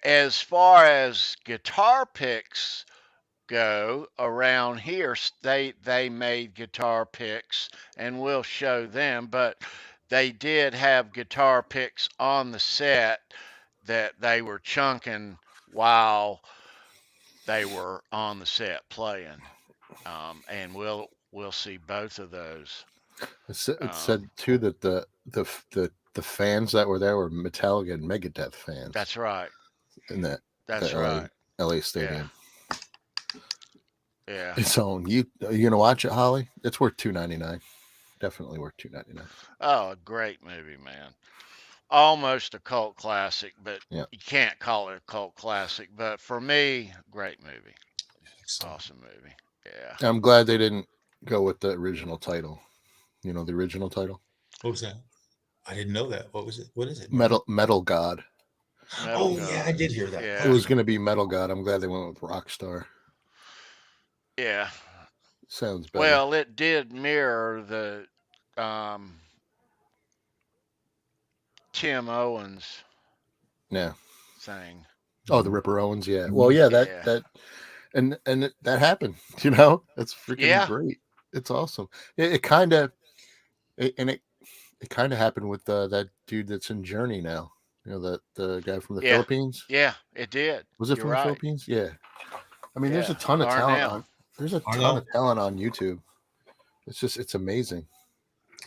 as far as guitar picks go around here, they made guitar picks, and we'll show them. But they did have guitar picks on the set that they were chunking while they were on the set playing, and we'll see both of those. It said too that the fans that were there were Metallica and Megadeth fans. That's right. In that That's right. LA stadium. Yeah. So you gonna watch it, Holly? It's worth $2.99. Definitely worth $2.99. Oh, a great movie, man. Almost a cult classic, but Yeah. you can't call it a cult classic. But for me, great movie. Awesome movie. Yeah. I'm glad they didn't go with the original title. You know the original title? What was that? I didn't know that. What was it? What is it? Metal God. Oh yeah, I did hear that. Yeah. It was going to be Metal God. I'm glad they went with Rockstar. Yeah. Sounds better. Well, it did mirror the Tim Owens thing. Oh, the Ripper Owens, yeah. Well, yeah, that happened. That's freaking great. It's awesome. It kind of happened with that dude that's in Journey now. The guy from the Philippines. Yeah, it did. Was it from the Philippines? Yeah. I mean, there's a ton of talent. There's a ton of talent on YouTube. It's amazing.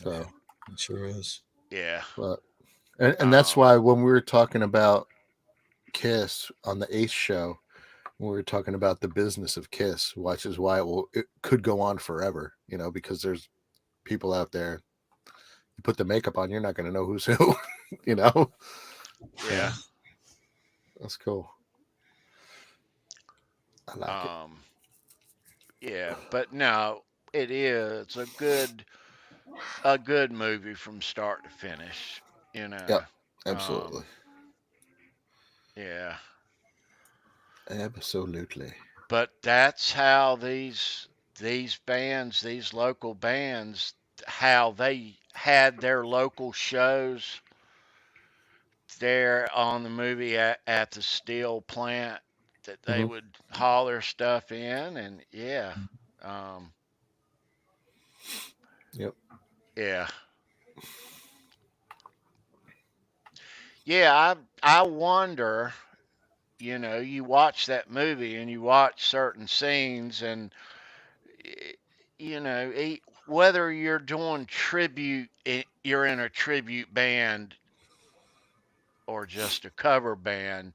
So it sure is. Yeah. But and that's why when we were talking about Kiss on the Ace show, when we were talking about the business of Kiss, which is why it could go on forever, because there's people out there. You put the makeup on, you're not going to know who's who, Yeah. That's cool. I like it. Yeah, but no, it is a good movie from start to finish. Yeah, absolutely. Yeah. Absolutely. But that's how these bands, these local bands, how they had their local shows there on the movie at the steel plant that they would haul their stuff in, and Yep. Yeah. Yeah, I wonder, you watch that movie and you watch certain scenes, and whether you're doing tribute, you're in a tribute band or just a cover band,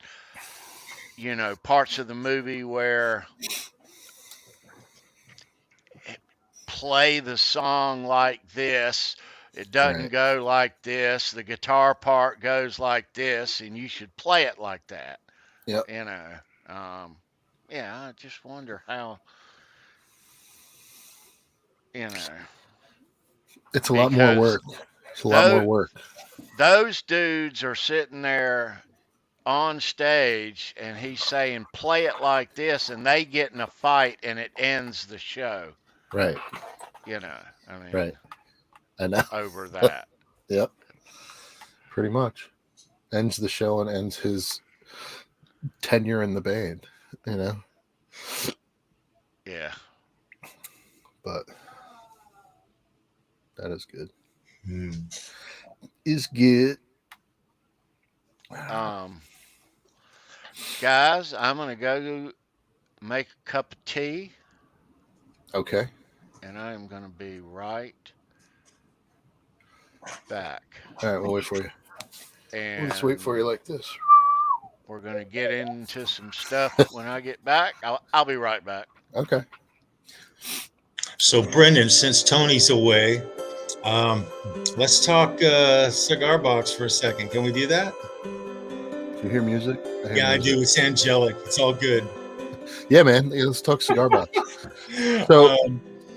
parts of the movie where play the song like this, it doesn't go like this, the guitar part goes like this, and you should play it like that. Yep. I just wonder how, it's a lot more work. It's a lot more work. those dudes are sitting there on stage and he's saying, play it like this, and they get in a fight and it ends the show. Right. You know, I mean, right. I know. Over that. Yep. Pretty much. Ends the show and ends his tenure in the band, you know? Yeah. But that is good. Is good. Guys, I'm going to go make a cup of tea. Okay. And I am going to be right back. All right, we'll wait for you. And we'll just wait for you like this. We're going to get into some stuff when I get back. I'll be right back. Okay. So, Brendan, since Tony's away, let's talk cigar box for a second. Can we do that? Do you hear music? I do. It's angelic. It's all good. Yeah, man. Let's talk cigar box. So,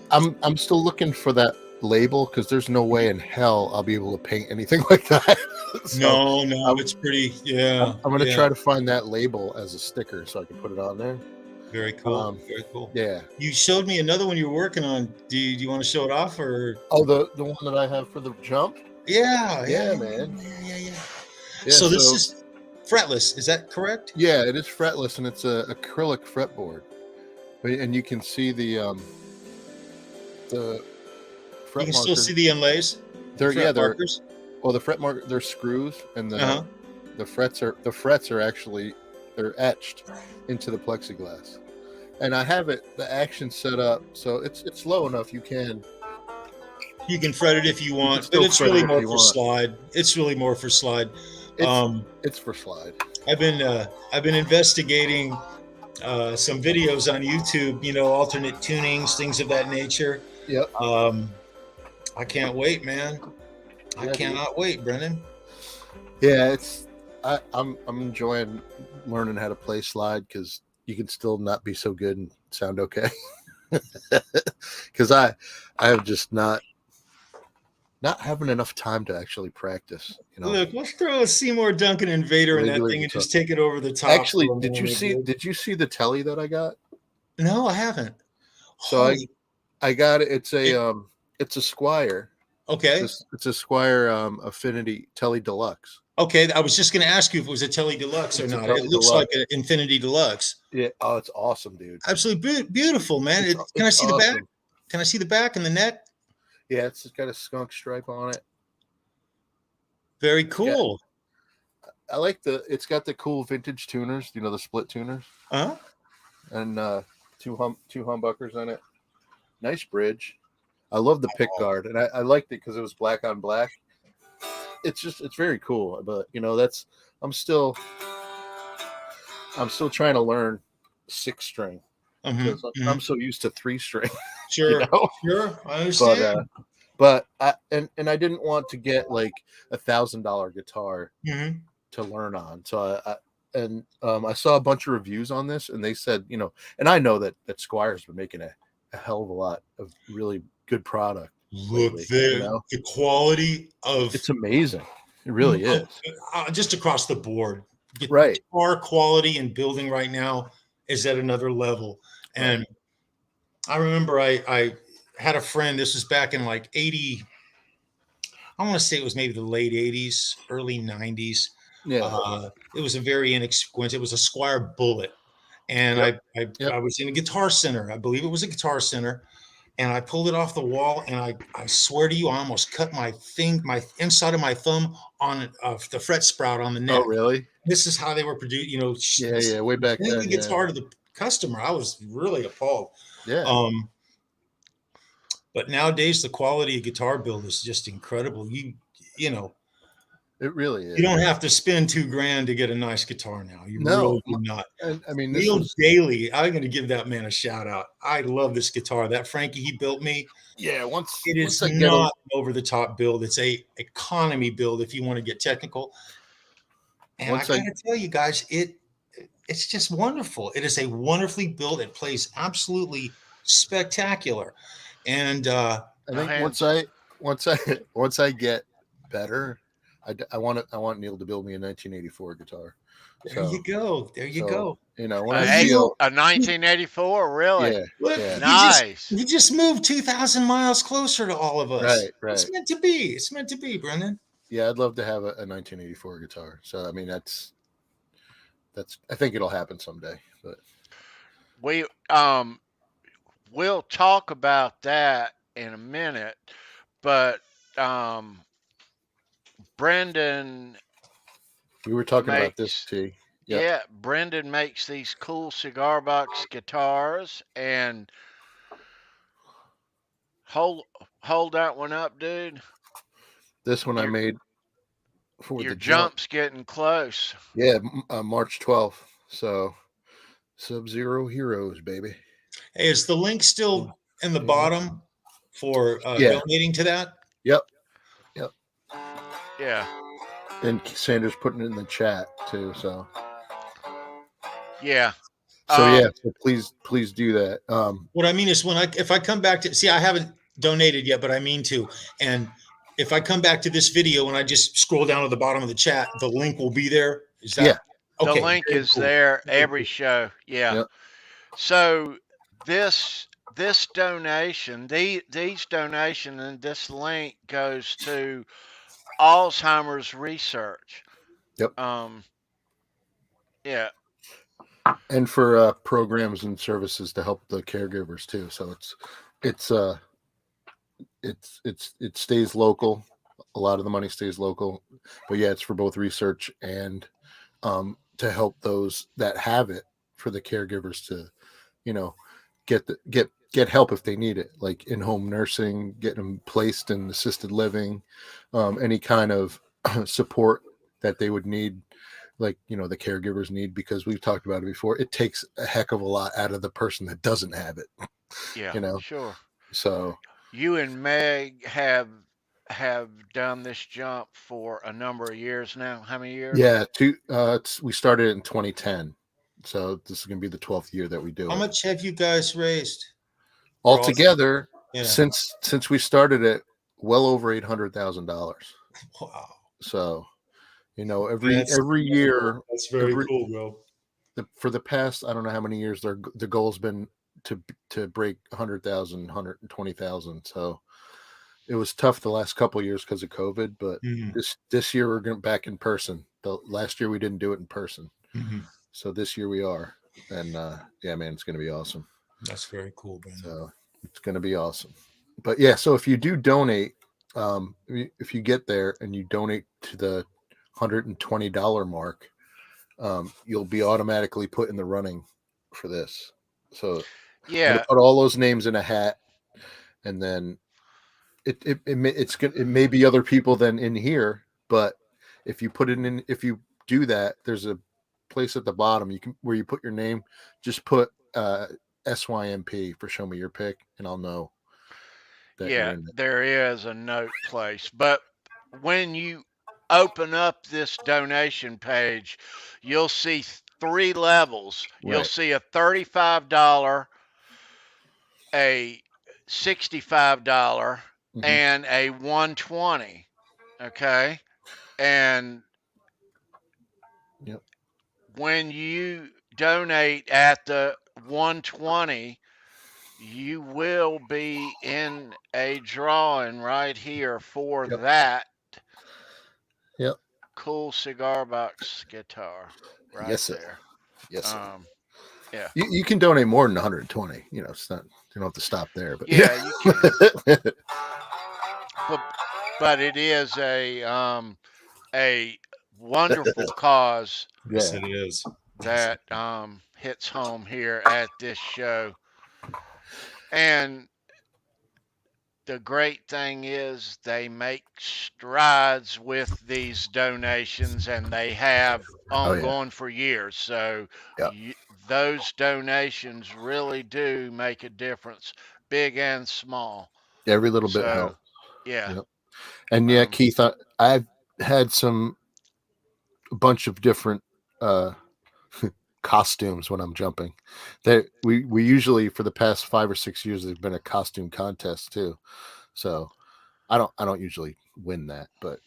I'm still looking for that label because there's no way in hell I'll be able to paint anything like that. So no, it's pretty. Yeah, I'm gonna try to find that label as a sticker so I can put it on there. Very cool. Very cool. Yeah. You showed me another one you were working on. Do you want to show it off or? Oh, the one that I have for the jump. Yeah, man. Yeah. So this is fretless. Is that correct? Yeah, it is fretless, and it's a acrylic fretboard, and you can see the fret. You can still see the inlays. They're markers. Well, the fret marker, they're screws, and the frets are actually they're etched into the plexiglass. And I have the action set up so it's low enough you can fret it if you want, but it's really more for slide. It's really more for slide. It's for slide. I've been investigating some videos on YouTube, alternate tunings, things of that nature. Yep. I can't wait, man. I cannot wait, Brendan. Yeah, I'm enjoying learning how to play slide because you can still not be so good and sound okay. Because I have just not having enough time to actually practice. Look, let's throw a Seymour Duncan Invader in that thing and just take it over the top. Actually, did you see the telly that I got? No, I haven't. So I got it. It's a Squire. Okay. It's a Squire Affinity Telly Deluxe. Okay, I was just going to ask you if it was a Telly Deluxe or not. It looks like an Infinity Deluxe. Yeah. Oh, it's awesome, dude. Absolutely beautiful, man. Can I see the back? Can I see the back and the neck? Yeah, it's got a skunk stripe on it. Very cool. I like it's got the cool vintage tuners, the split tuners. Uh-huh. And two humbuckers on it. Nice bridge. I love the pick guard, and I liked it because it was black on black. It's very cool, but I'm still trying to learn 6-string because I'm so used to 3-string. Sure, sure, I understand. But I didn't want to get like $1,000 guitar to learn on, so I saw a bunch of reviews on this, and they said, and I know that Squire's been making a hell of a lot of really good product. Look, the quality of it's amazing. It really is. Just across the board. Right. Guitar quality and building right now is at another level. And I remember I had a friend, this was back in like 80, I want to say it was maybe the late 80s, early 90s. Yeah. It was a very inexpensive, it was a Squire Bullet. And I was in a Guitar Center. I believe it was a Guitar Center. And I pulled it off the wall, and I swear to you, I almost cut my inside of my thumb on the fret sprout on the neck. Oh, really? This is how they were produced. Yeah, way back then. The guitar to the customer, I was really appalled. Yeah. But nowadays, the quality of guitar build is just incredible. It really is. You don't have to spend $2,000 to get a nice guitar now. You really do not. I mean, Neil Daly, I'm going to give that man a shout out. I love this guitar. That Frankie he built me. Yeah, it is not over the top build. It's a economy build if you want to get technical. And I got to tell you guys, it's just wonderful. It is a wonderfully built. It plays absolutely spectacular. And I think once I get better, I want Neil to build me a 1984 guitar. There you go. There you go. You know, when A, I see a 1984, really? yeah, Look, yeah, he just moved 2,000 miles closer to all of us. right. It's meant to be. It's meant to be, Brendan. Yeah, I'd love to have a 1984 guitar. So I mean, that's I think it'll happen someday. But we'll talk about that in a minute. But Brendan we were talking about this makes too. Yep. yeah, Brendan makes these cool cigar box guitars, and hold that one up, dude. This one I made for Your the jump. jump's getting close. Yeah, March 12th. So SubZero Heroes, baby. Hey, is the link still in the bottom for donating to that? Yep. Yeah. And Sanders putting it in the chat too. So Yeah. So please do that. What I mean is if I come back to I haven't donated yet, but I mean to. And if I come back to this video and I just scroll down to the bottom of the chat, the link will be there. Is that okay? The link is there every show. Yeah. Yep. So this donation, these donation, and this link goes to Alzheimer's research. Yep. Yeah. And for programs and services to help the caregivers too. So it stays local. A lot of the money stays local, but yeah, it's for both research and to help those that have it, for the caregivers to, you know, get help if they need it, like in-home nursing, getting them placed in assisted living, any kind of support that they would need, like, you know, the caregivers need, because we've talked about it before. It takes a heck of a lot out of the person that doesn't have it. Yeah, you know, sure. So you and Meg have done this jump for a number of years now. How many years? Yeah, we started in 2010. So this is going to be the 12th year that we do it. How much have you guys raised? Altogether, since we started it, well over $800,000. Wow. So, you know, every year. That's very cool, bro. For the past, I don't know how many years, the goal's been to break 100,000, 120,000. So it was tough the last couple of years because of COVID, but this year we're going back in person. The last year we didn't do it in person. So this year we are. And yeah, man, it's going to be awesome. That's very cool, man. So it's going to be awesome. But yeah, so if you do donate, if you get there and you donate to the $120 mark, you'll be automatically put in the running for this. So yeah, put all those names in a hat, and then it may be other people than in here, but if you put it in, if you do that, there's a place at the bottom where you put your name. Just put SYMP for show me your pick, and I'll know that you're in it. There is a note place, but when you open up this donation page, you'll see 3 levels. Right. You'll see a $35, a $65, and a $120. Okay, and when you donate at the $120, you will be in a drawing right here for that cool cigar box guitar right there. Yes, sir. Yeah. You can donate more than 120. You know, it's not, you don't have to stop there. But yeah, you can. but it is a wonderful cause. Yes, it is. That hits home here at this show. And the great thing is they make strides with these donations, and they have ongoing for years. So those donations really do make a difference, big and small. Every little bit helps. Yeah. And yeah, Keith, I've had a bunch of different costumes when I'm jumping. We usually, for the past 5 or 6 years, there's been a costume contest too. So I don't usually win that, but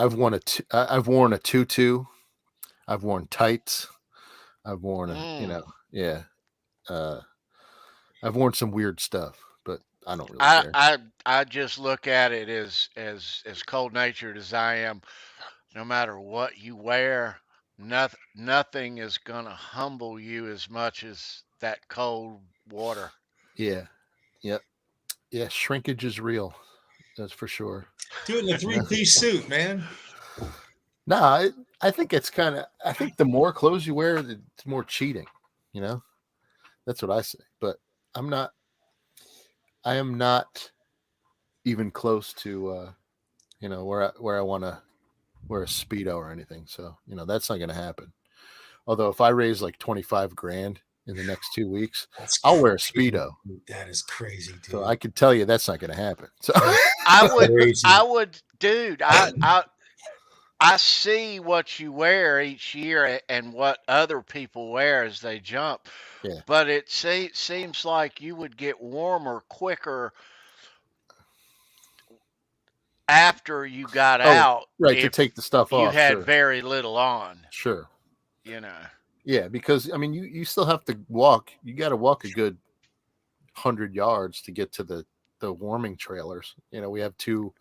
I've worn a tutu. I've worn tights. I've worn I've worn some weird stuff, but I don't really care. I just look at it as cold natured as I am. No matter what you wear, nothing is gonna humble you as much as that cold water. Yeah. Yep. Yeah. Shrinkage is real. That's for sure. Do it in a 3-piece suit, man. No, I think it's kind of. I think the more clothes you wear, it's more cheating. You know, that's what I say. But I'm not. I am not even close to. Where I want to wear a Speedo or anything. So that's not going to happen. Although if I raise like 25 grand in the next 2 weeks, I'll wear a Speedo. That is crazy, dude. So I could tell you that's not going to happen. So I would, dude. I see what you wear each year and what other people wear as they jump. Yeah. But it seems like you would get warmer quicker after you got out. Right, to take the stuff off. You had very little on. Sure. Yeah, because I mean, you still have to walk. You got to walk a good 100 yards to get to the warming trailers. We have 2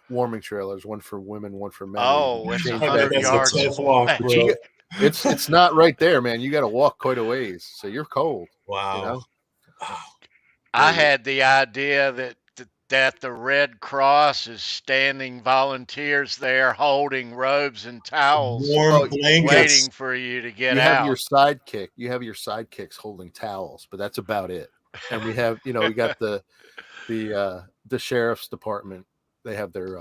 warming trailers, one for women, one for men. Oh, it's 100 yards. A tough walk, bro. It's not right there, man. You got to walk quite a ways, so you're cold. Wow. I had the idea that the Red Cross is standing volunteers there holding robes and towels, warm blankets, waiting for you to get out. You have your sidekicks holding towels, but that's about it. And we have, we got the sheriff's department. They have their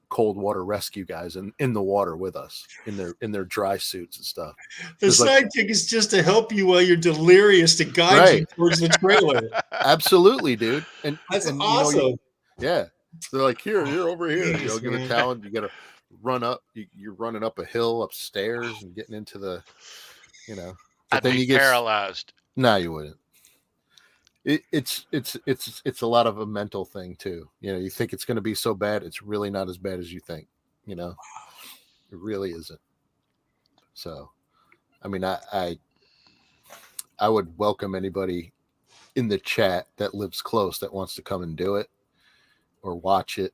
cold water rescue guys in the water with us in their dry suits and stuff. The sidekick is just to help you while you're delirious, to guide you towards the trailer. Absolutely, dude. And that's awesome. They're like, here, over here. Give a towel. You got to run up. You're running up a hill, upstairs, and getting into the, But I'd then be you get paralyzed. No, you wouldn't. It's a lot of a mental thing too. You think it's going to be so bad. It's really not as bad as you think. It really isn't. So, I mean, I would welcome anybody in the chat that lives close that wants to come and do it or watch it.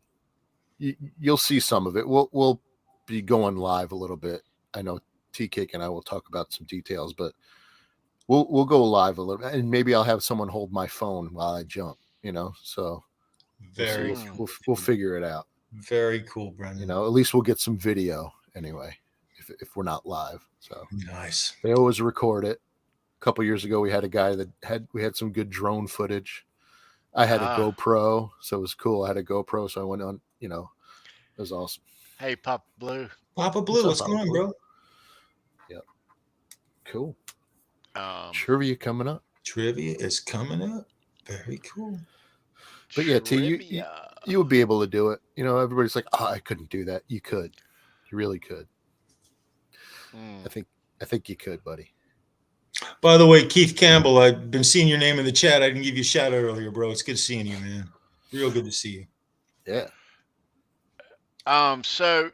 You'll see some of it. We'll be going live a little bit. I know T-Cake and I will talk about some details, but we'll go live a little bit, and maybe I'll have someone hold my phone while I jump. So we'll figure it out. Very cool, Brendan. At least we'll get some video anyway, if we're not live. So nice. They always record it. A couple years ago, we had a guy we had some good drone footage. I had a GoPro, so it was cool. I had a GoPro, so I went on. It was awesome. Hey, Papa Blue. Papa Blue, what's going on, bro? Yep. Cool. Trivia coming up. Trivia is coming up. Very cool. But yeah, T, you would be able to do it. Everybody's like, "Oh, I couldn't do that." You could. You really could. I think you could, buddy. By the way, Keith Campbell, I've been seeing your name in the chat. I didn't give you a shout out earlier, bro. It's good seeing you, man. Real good to see you. Yeah. So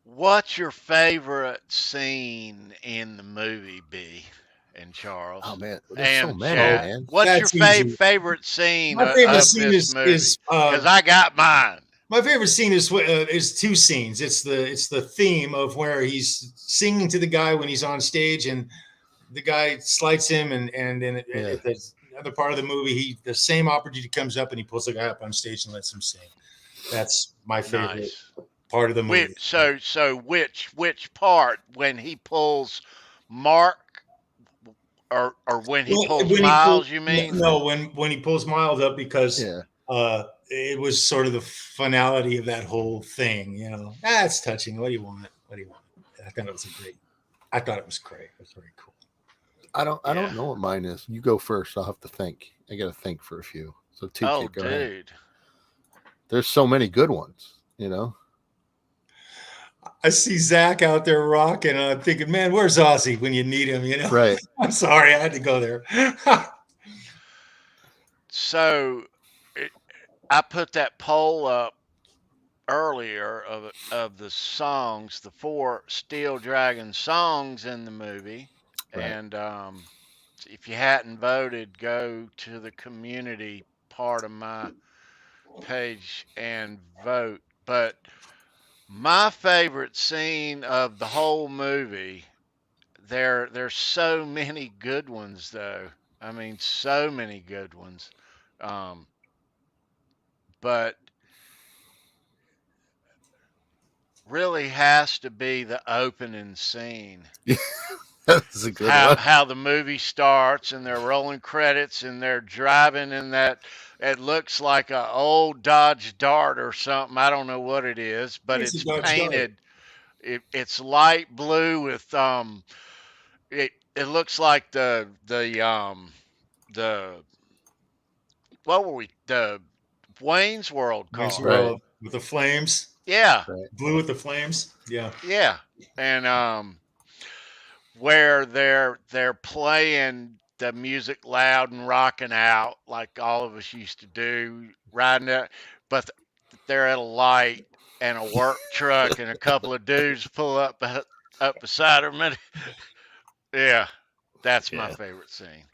what's your favorite scene in the movie, B and Charles? Oh man, there's so many, man. What's your favorite scene of this movie? Because I got mine. My favorite scene is 2 scenes. It's the theme of where he's singing to the guy when he's on stage, and the guy slights him, and then at the other part of the movie, the same opportunity comes up, and he pulls the guy up on stage and lets him sing. That's my favorite part of the movie. So which part, when he pulls Mark, or when he pulls Miles? You mean? No, when he pulls Miles up, because it was sort of the finality of that whole thing. That's touching. What do you want? I thought it was great. It was very cool. I don't know what mine is. You go first. I'll have to think. I got to think for a few. So T-Cake, go ahead. There's so many good ones. I see Zach out there rocking, and I'm thinking, man, where's Ozzy when you need him? Right. I'm sorry, I had to go there. So I put that poll up earlier of the songs, the 4 Steel Dragon songs in the movie, Right. and if you hadn't voted, go to the community part of my page and vote. But my favorite scene of the whole movie, there's so many good ones though. I mean, so many good ones. Um, but really has to be the opening scene. That's a good one. How the movie starts and they're rolling credits and they're driving in that, it looks like a old Dodge Dart or something. I don't know what it is, but It's a it's Dodge Dart. painted. It's light blue with it looks like the what were we the Wayne's World Wayne's car. Right. World with the flames. Yeah, Right. Blue with the flames. Yeah. yeah, and where they're playing the music loud and rocking out like all of us used to do, riding it, but they're at a light and a work truck and a couple of dudes pull up beside them. And, yeah, that's my Yeah. favorite scene.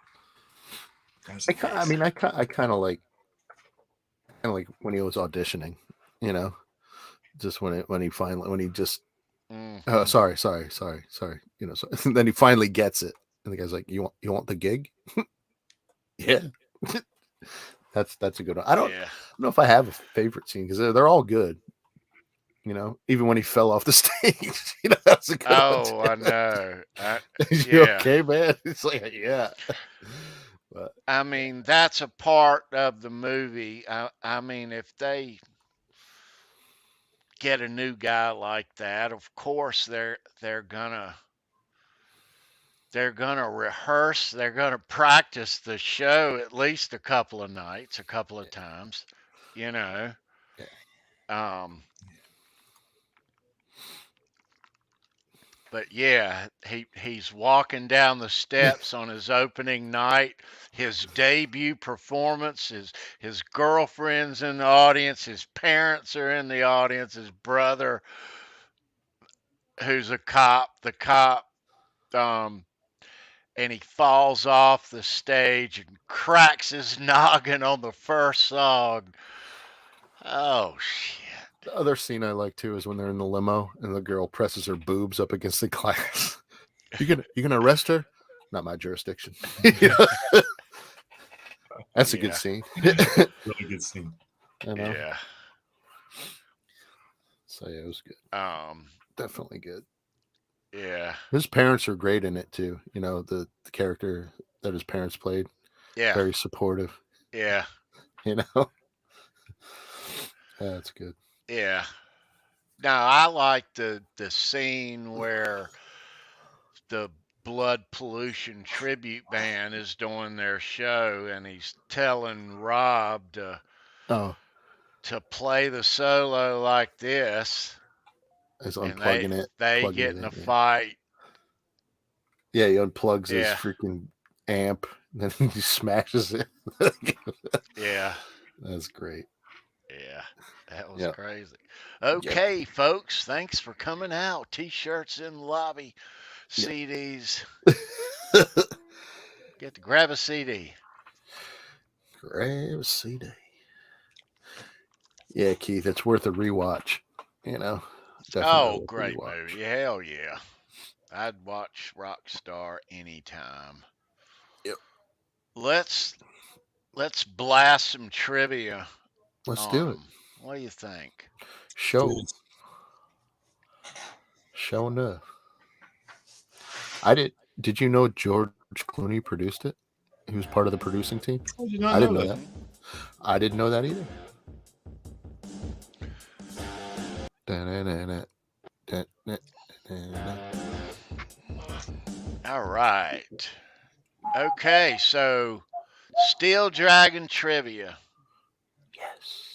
I mean, I kind of like when he was auditioning, you know, just when he just Mm-hmm. sorry, you know, so then he finally gets it, and the guy's like, you want the gig? Yeah. That's a good one. I don't know if I have a favorite scene because they're all good. You know, even when he fell off the stage, you know, that's a good one. Oh, I know. You Yeah. okay, man? It's like, yeah. But I mean, that's a part of the movie. I mean, if they get a new guy like that, of course they're gonna rehearse, they're gonna practice the show at least a couple of nights, a couple of times, you know. Um, but yeah, he's walking down the steps on his opening night, his debut performance, his girlfriend's in the audience, his parents are in the audience, his brother who's a cop, the cop, um, and he falls off the stage and cracks his noggin on the first song. Oh shit. the other scene I like too is when they're in the limo and the girl presses her boobs up against the glass. You gonna arrest her? Not my jurisdiction. That's a good scene. Really good scene. I know. Yeah. So yeah, it was good. Definitely good. Yeah. His parents are great in it too. You know, the character that his parents played. Yeah. Very supportive. Yeah. You know. That's good. Yeah. Now I like the scene where the blood pollution tribute band is doing their show and he's telling Rob to play the solo like this. He's And unplugging it. they get in a fight. Yeah, he unplugs his freaking amp and then he smashes it. Yeah. That's great. Yeah. That was crazy. Okay, folks, thanks for coming out. T-shirts in the lobby, CDs. Get to grab a CD. Grab a CD. Yeah, Keith, it's worth a rewatch. You know. Definitely great movie. Hell yeah. I'd watch Rockstar anytime. Yep. Let's blast some trivia. Let's do it. What do you think? Show enough. Did you know George Clooney produced it? He was part of the producing team. I didn't know that. I didn't know that either. All right. Okay, so Steel Dragon trivia. Yes.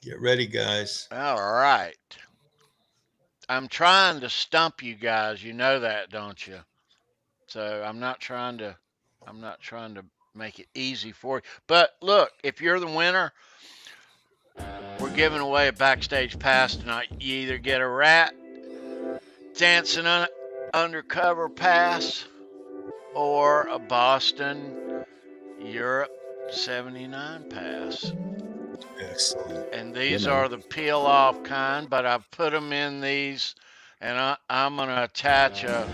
Get ready, guys. All right. I'm trying to stump you guys. You know that, don't you? So I'm not trying to make it easy for you. But look, if you're the winner, we're giving away a backstage pass tonight. You either get a rat dancing undercover pass or a Boston Europe 79 pass. Excellent. And these are the peel off kind, but I put them in these, and I'm going to attach a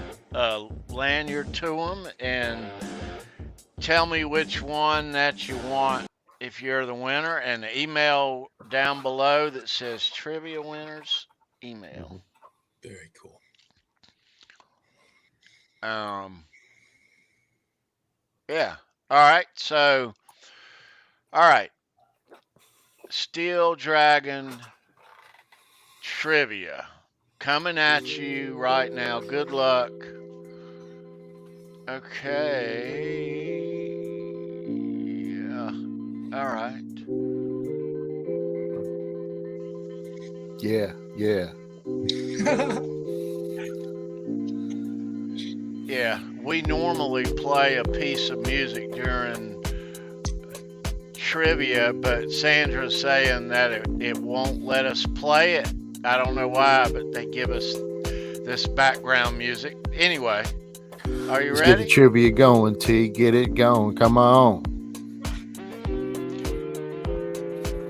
lanyard to them and tell me which one that you want if you're the winner, and the email down below that says trivia winners email. Very cool. Yeah. All right. So, all right. Steel Dragon trivia coming at you right now. Good luck. Okay. Yeah. All right. Yeah. Yeah. We normally play a piece of music during trivia, but Sandra's saying that it won't let us play it. I don't know why, but they give us this background music. Anyway, are you Let's ready? get the trivia going, T. Get it going. Come on.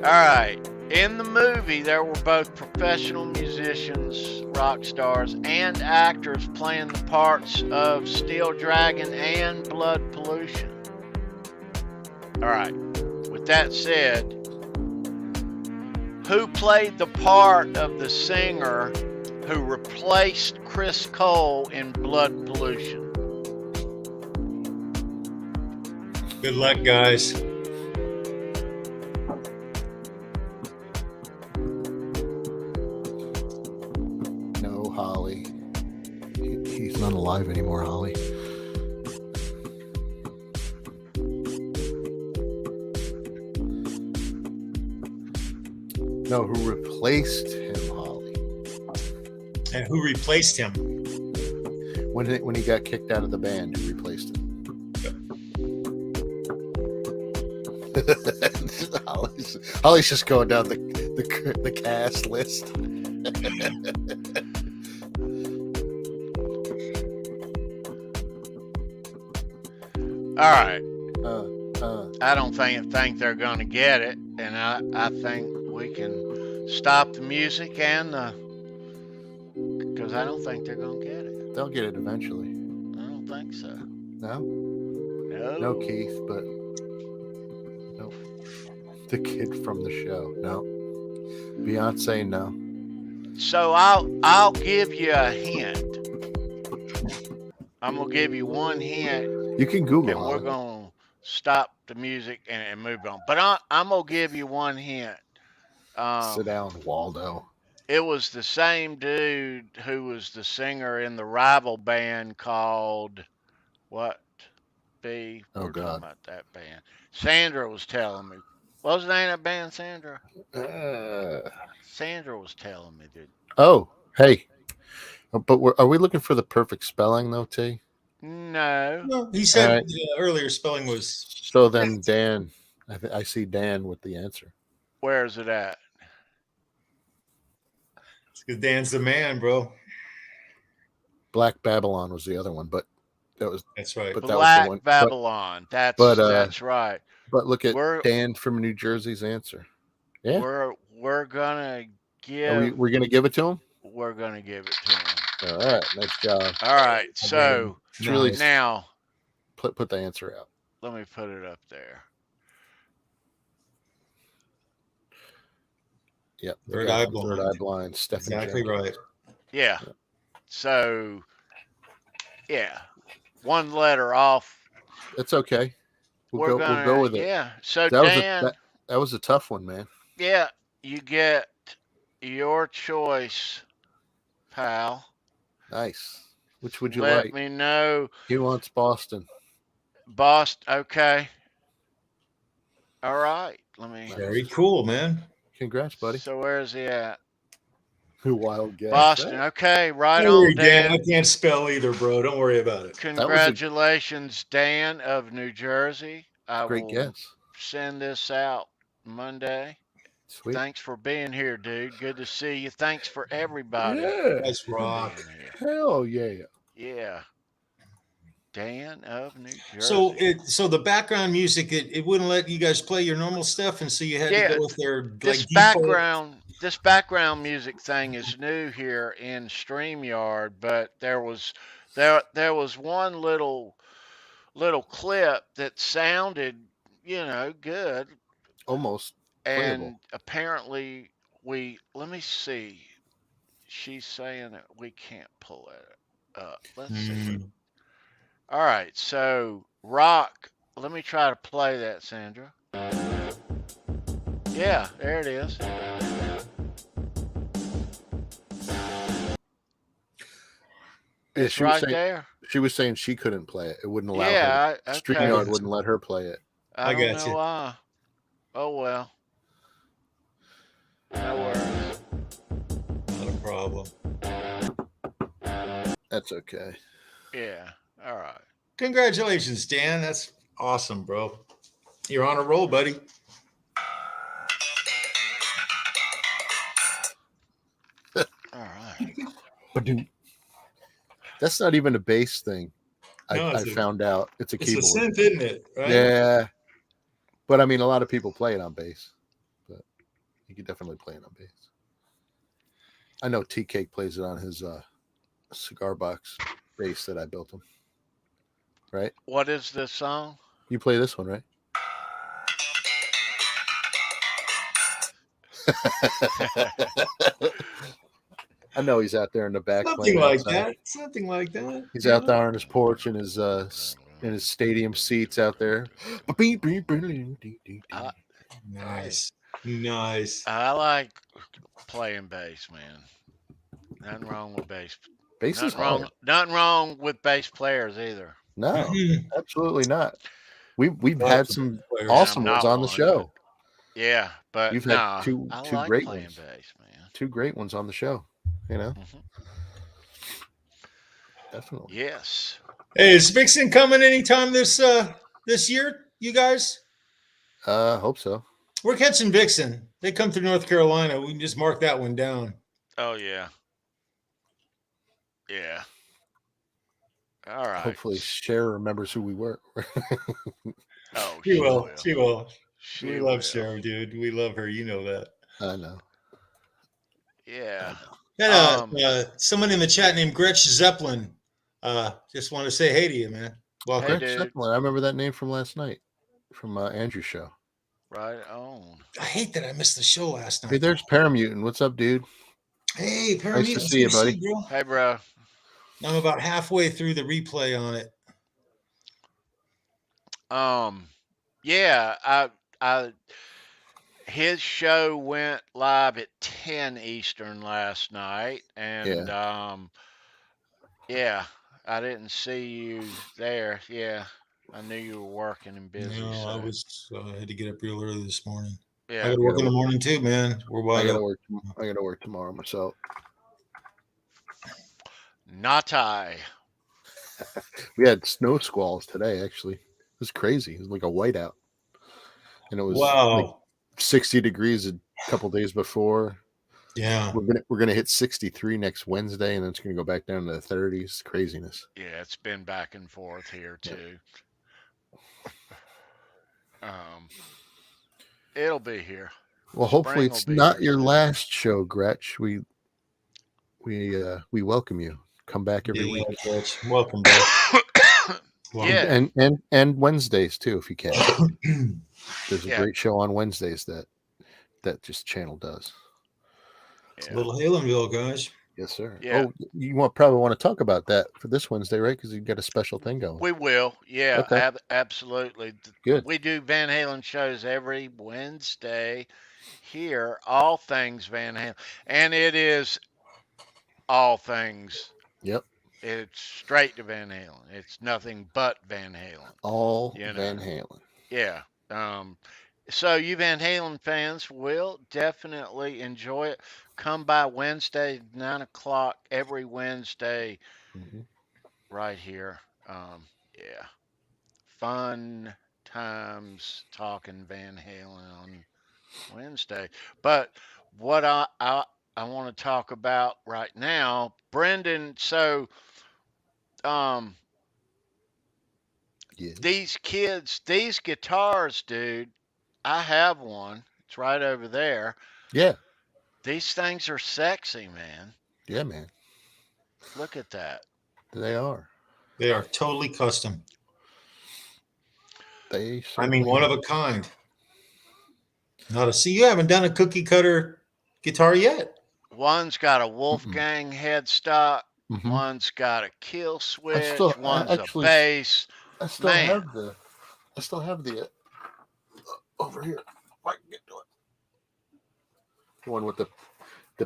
All right. In the movie, there were both professional musicians, rock stars, and actors playing the parts of Steel Dragon and Blood Pollution. All right. With that said, who played the part of the singer who replaced Chris Cole in Blood Pollution? Good luck, guys. No, Holly. He's not alive anymore, Holly. No, who replaced him, Holly? And who replaced him? When he got kicked out of the band, who replaced him? Holly's just going down the cast list. All right. I don't think they're going to get it, and I think we can stop the music and because I don't think they're going to get it. They'll get it eventually. I don't think so. No? No. No, Keith, but no. The kid from the show. No. Beyonce, no. So I'll give you a hint. I'm gonna give you one hint. You can Google it. And we're gonna stop the music and move on. But I'm gonna give you one hint. Sit down, Waldo. It was the same dude who was the singer in the rival band called what? B. Oh, We're God. talking about that band. Sandra was telling me. What was the name of that band, Sandra? Sandra was telling me that. Oh, hey. But are we looking for the perfect spelling, though, T? No. No, he said earlier spelling was. So then Dan, I see Dan with the answer. Where is it at? Because Dan's the man, bro. Black Babylon was the other one, but that's right. But Black that was the one. Babylon. That's right. But look at Dan from New Jersey's answer. Yeah. We're gonna give. We're gonna give it to him. We're gonna give it to him. All right, nice job. All right, so really now put the answer out. Let me put it up there. Yep. Third Eye Blind. Stephen exactly Jenkins. right. Yeah. So, yeah, one letter off. It's okay. We'll go with it. Yeah. So that was a tough one, man. Yeah, you get your choice, pal. Nice. Which would you like? Let me know. He wants Boston. Boston. Okay. All right. Very cool, man. Congrats, buddy. So where's he at? Wild guess. Boston. Okay, right on, Dan. I can't spell either, bro. Don't worry about it. Congratulations, Dan of New Jersey. I Great will guess. send this out Monday. Sweet. Thanks for being here, dude. Good to see you. Thanks for everybody Yeah. That's for rock. being here. Hell yeah. Yeah. Dan of New So Jersey. so the background music, it wouldn't let you guys play your normal stuff, and so you had to Yeah, go with their this like default. background music thing is new here in StreamYard, but there was one little clip that sounded, good, Almost playable. and apparently let me see. She's saying that we can't pull it up. Let's see. Hmm. All right, so rock. Let me try to play that, Sandra. Yeah, there it is. Yeah, It's right there. she was saying she couldn't play it. It wouldn't allow her. Yeah, I okay. StreamYard got wouldn't you. let her play it. I I don't got know you. why. Oh well. No worries. Not a problem. That's okay. Yeah. All right. Congratulations, Dan. That's awesome, bro. You're on a roll, buddy. All right. That's not even a bass thing. No, I found out it's a it's a keyboard. synth, isn't it? Right? Yeah, but I mean, a lot of people play it on bass, but you can definitely play it on bass. I know Tea Cake plays it on his cigar box bass that I built him. Right? What is this song? You play this one, right? I know he's out there in the back Something playing like outside. that. Something like that. He's you out know? there on his porch in his stadium seats out there. Nice. Nice. I like playing bass, man. Nothing wrong with bass. Bass is hard. Nothing wrong with bass players either. No, absolutely not. We've Lots had of some players. And awesome I'm ones not on the one, but show. yeah, but You've had nah, two I like great playing ones. bass, man. Two great ones on the show. You know, Mhm. definitely. Yes. Hey, is Vixen coming anytime this year, you guys? Hope so. We're catching Vixen. They come through North Carolina. We can just mark that one down. Oh yeah. Yeah. All right. Hopefully, Cher remembers who we were. Oh, She she will. will. She will. She We will. love Sharon, dude. We love her. You know that. I know. Yeah. Got someone in the chat named Gretch Zeppelin. Just want to say hey to you, man. Welcome. Hey, Gretch dude. Zeppelin. I remember that name from last night, from Andrew's show. Right on. I hate that I missed the show last night. Hey, there's Paramutant. What's up, dude? Hey, Paramutant. Nice to see you, buddy. bro. Hey, bro. I'm about halfway through the replay on it. Yeah, his show went live at 10 Eastern last night, and yeah, I didn't see you there. Yeah, I knew you were working and busy. No, so. I had to get up real early this morning. Yeah, I got to work in the morning too, man. We're wide I open. gotta work tomorrow myself. Not I. We had snow squalls today. Actually, it was crazy. It was like a whiteout, and it was like 60 degrees a couple days before. Yeah, we're gonna hit 63 next Wednesday, and then it's gonna go back down to the 30s. Craziness. Yeah, it's been back and forth here too. It'll be here. Well, hopefully it's not your last show, Gretch. We welcome you. Come back every week. Gretch. Welcome back. Yeah, and Wednesdays too, if you can. There's a great show on Wednesdays that just channel does. Yeah. Little Halenville, guys. Yes, sir. Yeah. Oh, you probably want to talk about that for this Wednesday, right? Because you've got a special thing going. We will. Yeah, okay. Absolutely. Good. We do Van Halen shows every Wednesday here, all things Van Halen. And it is all things. Yep. It's straight to Van Halen. It's nothing but Van Halen. All Van Halen. Yeah. So you Van Halen fans will definitely enjoy it. Come by Wednesday, 9 o'clock every Wednesday, right here. Yeah, fun times talking Van Halen on Wednesday. But what I want to talk about right now, Brendan. So Yes. these kids, these guitars, dude. I have one. It's right over there. Yeah. These things are sexy, man. Yeah, man. Look at that. They are. They are totally custom. They I mean, certainly one of are. a kind. Not a see. You haven't done a cookie cutter guitar yet. One's got a Mm-mm. Wolfgang headstock. Mhm. One's got a kill I switch. One's a actually, bass. I still Man, have the over here. If I can get to it. The one with the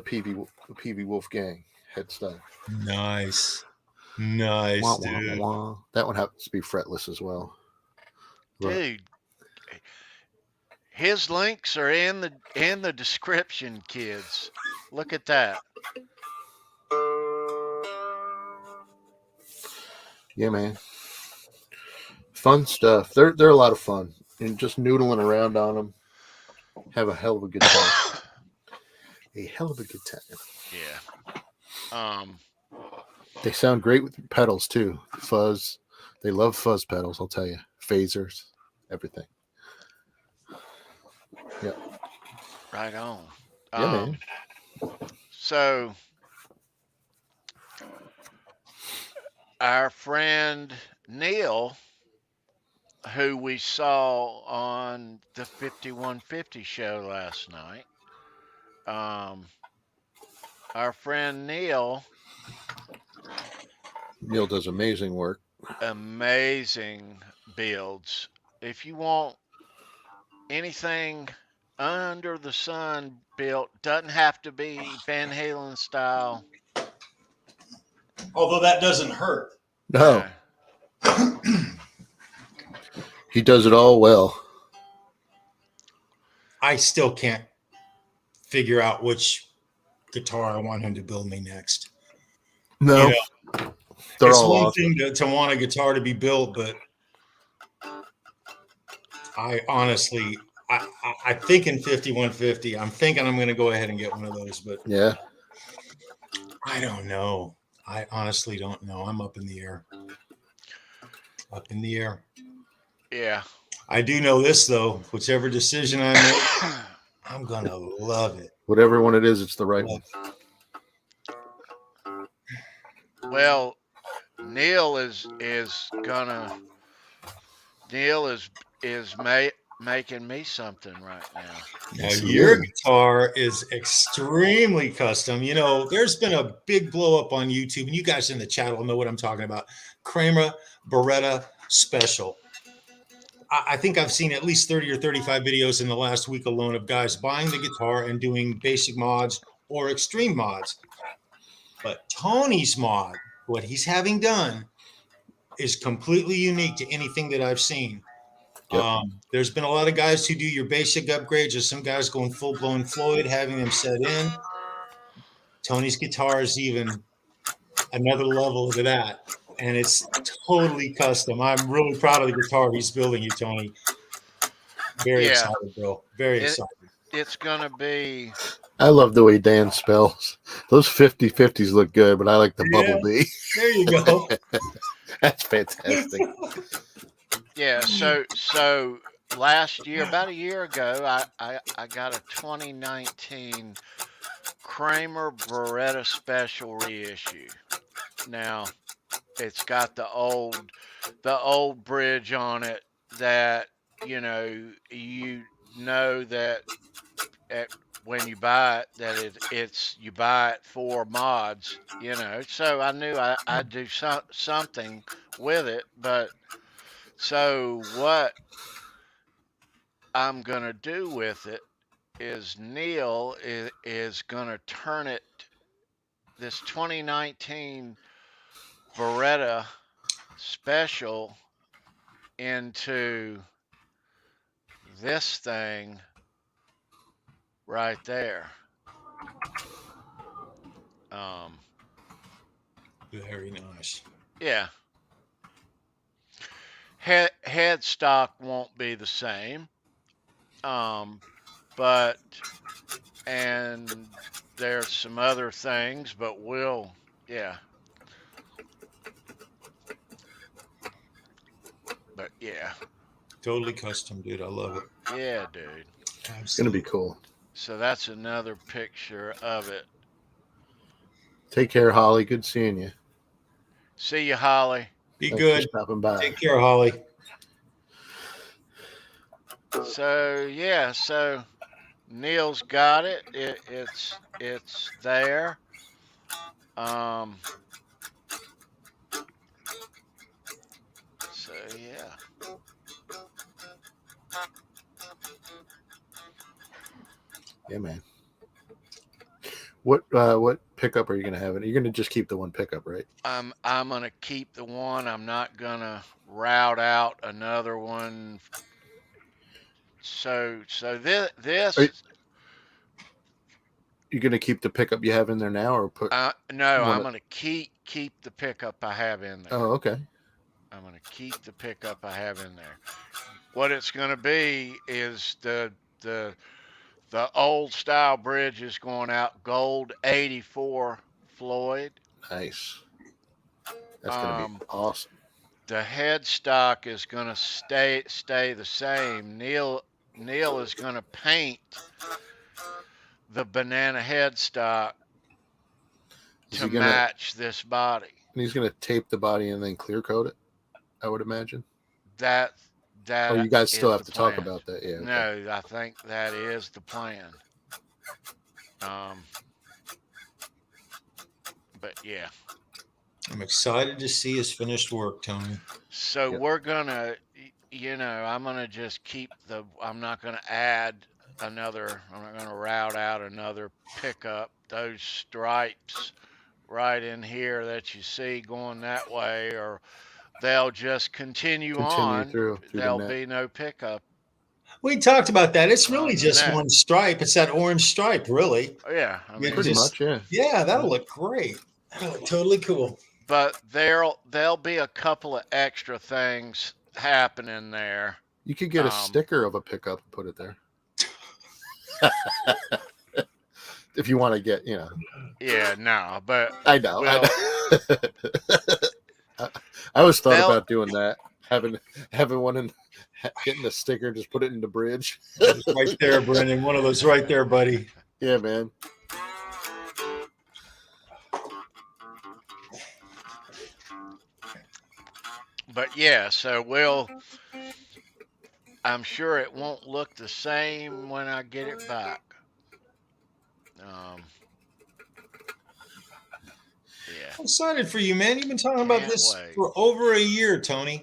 PV Wolfgang headstock. Nice, Wah, dude. wah, wah. That one happens to be fretless as well. But dude, his links are in the description, kids. Look at that. yeah, man, fun stuff. They're a lot of fun, and just noodling around on them. Have a hell of a good time. A hell of a good time. Yeah. They sound great with pedals too. Fuzz. They love fuzz pedals. I'll tell you. Phasers, everything. Yeah. Right on. Yeah, man. So our friend Neil, who we saw on the 5150 show last night, our friend Neil does amazing work. amazing builds. If you want anything under the sun built, doesn't have to be Van Halen style. Although that doesn't hurt. No, he does it all well. I still can't figure out which guitar I want him to build me next. No, You know, they're it's all one awesome. thing to want a guitar to be built, but I honestly, I think in 5150, I'm thinking I'm going to go ahead and get one of those, but Yeah. I don't know. I honestly don't know. I'm up in the air. Up in the air. Yeah. I do know this, though. Whichever decision I make, I'm going to love it. Whatever one it is, it's the right one. Well, Neil is making me something right now. Now, Yes, he your is. guitar is extremely custom. You know, there's been a big blow up on YouTube, and you guys in the chat will know what I'm talking about. Kramer Beretta Special. I think I've seen at least 30 or 35 videos in the last week alone of guys buying the guitar and doing basic mods or extreme mods. But Tony's mod, what he's having done, is completely unique to anything that I've seen. Yep. There's been a lot of guys who do your basic upgrades. There's some guys going full-blown Floyd, having them set in. Tony's guitar is even another level to that, and it's totally custom. I'm really proud of the guitar he's building you, Tony. Very excited, bro. Very excited. It's gonna be. I love the way Dan spells. Those 50/50s look good, but I like the bumblebee. There you go. That's fantastic. Yeah. So last year, about a year ago, I got a 2019 Kramer Beretta Special reissue. Now, it's got the old bridge on it that you know that when you buy it that it's you buy it for mods, so I knew I'd do something with it. But so what I'm gonna do with it is Neil is gonna turn it, this 2019 Beretta Special, into this thing right there. Very nice. Yeah. headstock won't be the same. But and there's some other things, but yeah. But yeah. Totally custom, dude. I love it. Yeah, dude. Absolutely. It's gonna be cool. So that's another picture of it. Take care, Holly. Good seeing you. See you, Holly. Be Thanks good. for stopping by. Take care, Holly. So yeah, so Neil's got it. It's there. So yeah. Yeah, man. What pickup are you gonna have? You're gonna just keep the one pickup, right? I'm gonna keep the one. I'm not gonna route out another one. So this You're gonna keep the pickup you have in there now, or put? no, one I'm gonna keep the pickup I have in there. Oh, okay. I'm gonna keep the pickup I have in there. What it's gonna be is the old style bridge is going out gold 84 Floyd. Nice. That's gonna be awesome. The headstock is gonna stay the same. Neil is gonna paint the banana headstock to match this body. And he's gonna tape the body and then clear coat it, I would imagine. That Oh, you guys still have to talk about that. Yeah. Okay. No, I think that is the plan. But yeah. I'm excited to see his finished work, Tony. So we're gonna, I'm gonna just keep I'm not gonna add another. I'm not gonna route out another pickup. Those stripes right in here that you see going that way, or they'll just continue on. Through There'll be no pickup. We talked about that. It's really just one stripe. It's that orange stripe, really. Oh, yeah, I mean, pretty much. Yeah. Yeah, that'll look great. That'll look totally cool. But there'll be a couple of extra things happening there. You could get a sticker of a pickup and put it there. If you want to get, Yeah, no, but I know. I always thought about doing that, having one and getting a sticker, just put it in the bridge. Right there, Brendan. One of those right there, buddy. Yeah, man. But yeah, so I'm sure it won't look the same when I get it back. Yeah. I'm excited for you, man. You've been talking about this for over a year, Tony.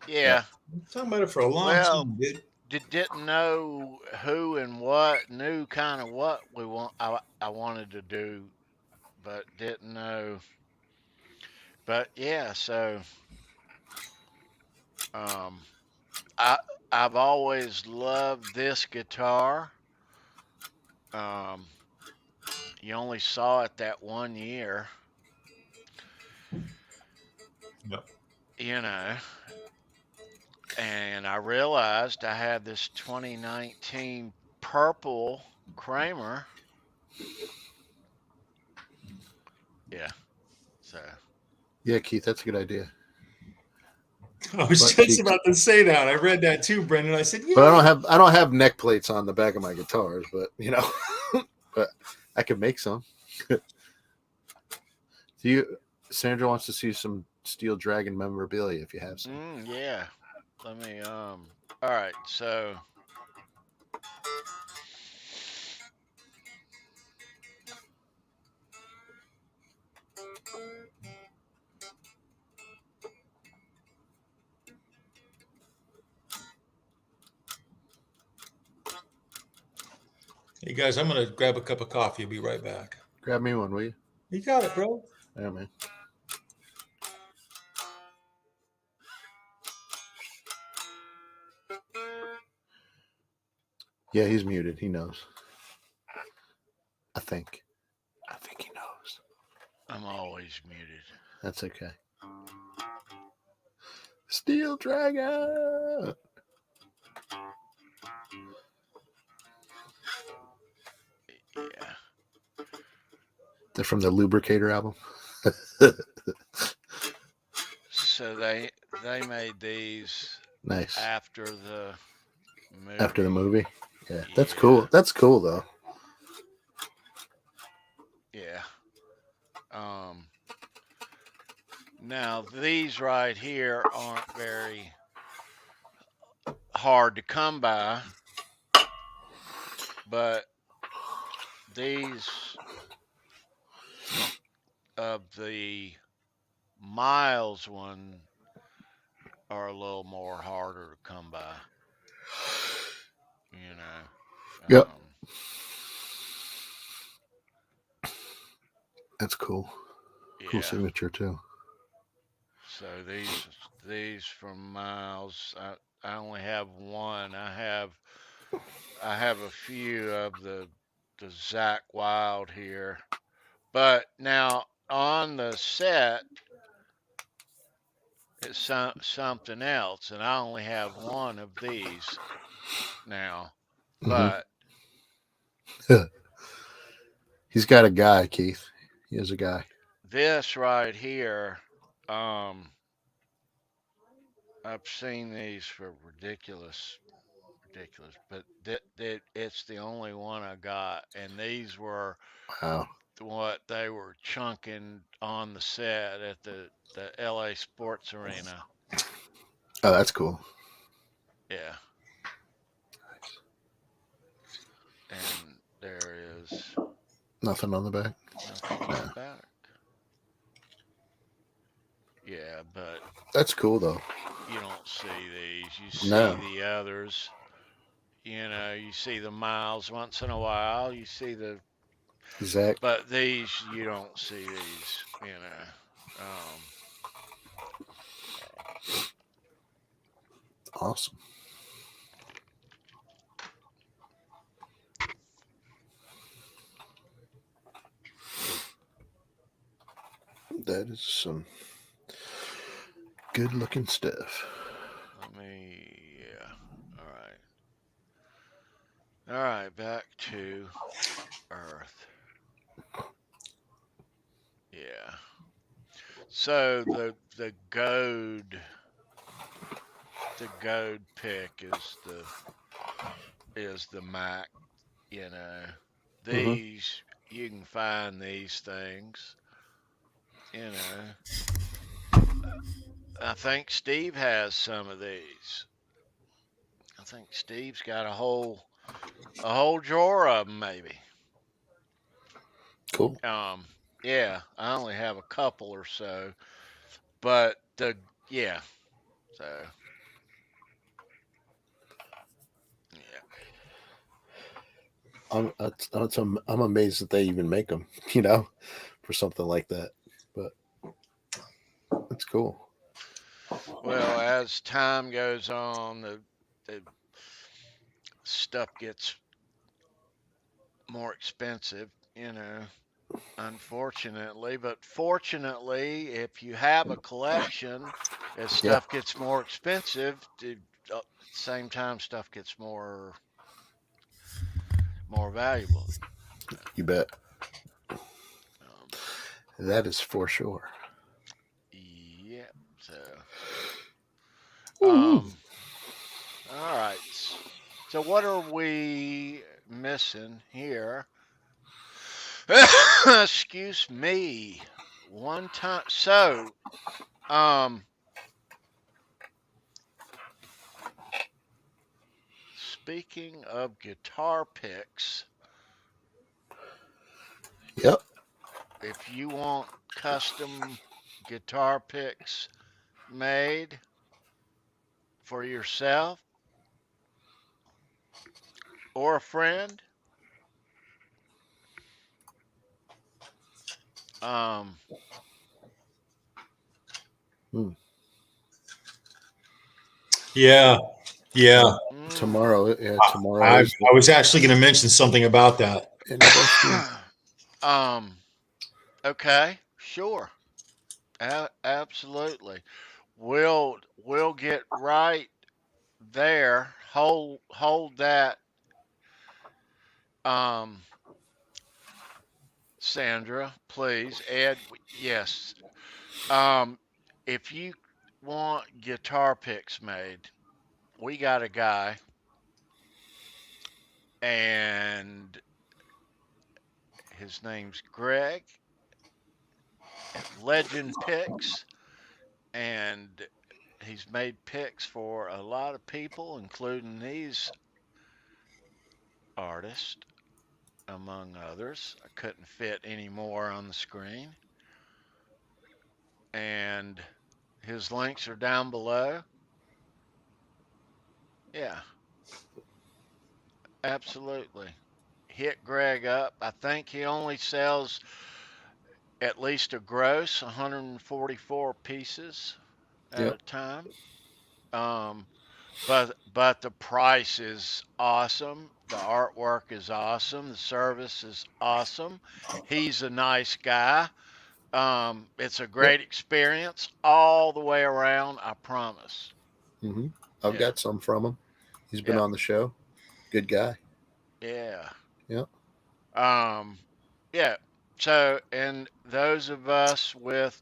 Yeah. Talking about it for a long time, dude. Didn't know who and what, knew kind of what I wanted to do, but didn't know. But yeah, so I've always loved this guitar. You only saw it that 1 year. Yep. And I realized I had this 2019 purple Kramer. Yeah. So. Yeah, Keith, that's a good idea. I was just about to say that. I read that too, Brendan. I said, yeah. But I don't have neck plates on the back of my guitars, but but I could make some. Sandra wants to see some Steel Dragon memorabilia if you have some. Yeah. Let me all right, so hey guys, I'm gonna grab a cup of coffee. I'll be right back. Grab me one, will you? You got it, bro. Yeah, man. Yeah, he's muted. He knows. I think he knows. I'm always muted. That's okay. Steel Dragon. Yeah. They're from the Lubricator album. So they made these Nice. after the movie. After the movie? Yeah. That's cool. That's cool though. Yeah. Now these right here aren't very hard to come by, but these of the Miles one are a little more harder to come by. You know. Yep. That's cool. Yeah. Cool signature too. So these from Miles, I only have one. I have a few of the Zach Wild here, but now on the set it's something else, and I only have one of these now. But he's got a guy, Keith. He has a guy. This right here, I've seen these for ridiculous, but it's the only one I got, and these were what they were chunking on the set at the LA Sports Arena. Oh, that's cool. Yeah. And there is nothing on the back. Nothing on the back. Yeah, but that's cool though. You don't see these. You see the others. You know, you see the Miles once in a while. You see the Zach. But these, you don't see these. You know. Awesome. That is some good looking stuff. Yeah. All right, back to Earth. Yeah. So the goad pick is the Mac, you know. These you can find these things. You know, I think Steve has some of these. I think Steve's got a whole drawer of them, maybe. Cool. Yeah, I only have a couple or so, but so. Yeah, I'm amazed that they even make them, you know, for something like that. But it's cool. Well, as time goes on, the stuff gets more expensive, you know, unfortunately. But fortunately, if you have a collection, as stuff gets more expensive, at the same time, stuff gets more valuable. You bet. That is for sure. Yeah. So. All right. So what are we missing here? Excuse me. One time. So, speaking of guitar picks. Yep. If you want custom guitar picks made for yourself or a friend, Yeah. Tomorrow. I was actually going to mention something about that. Okay, sure. Absolutely. We'll get right there. Hold that, Sandra, please. Ed, yes. If you want guitar picks made, we got a guy, and his name's Greg at Legend Picks, and he's made picks for a lot of people, including these artists, among others. I couldn't fit any more on the screen. And his links are down below. Yeah, absolutely. Hit Greg up. I think he only sells at least a gross 144 pieces at Yep. a time. Um, but the price is awesome. The artwork is awesome. The service is awesome. He's a nice guy. It's a Yep. great experience all the way around. I promise. Mm-hmm. I've Yeah. got some from him. He's been Yeah. on the show. Good guy. Yeah. Yep. Yeah. So, and those of us with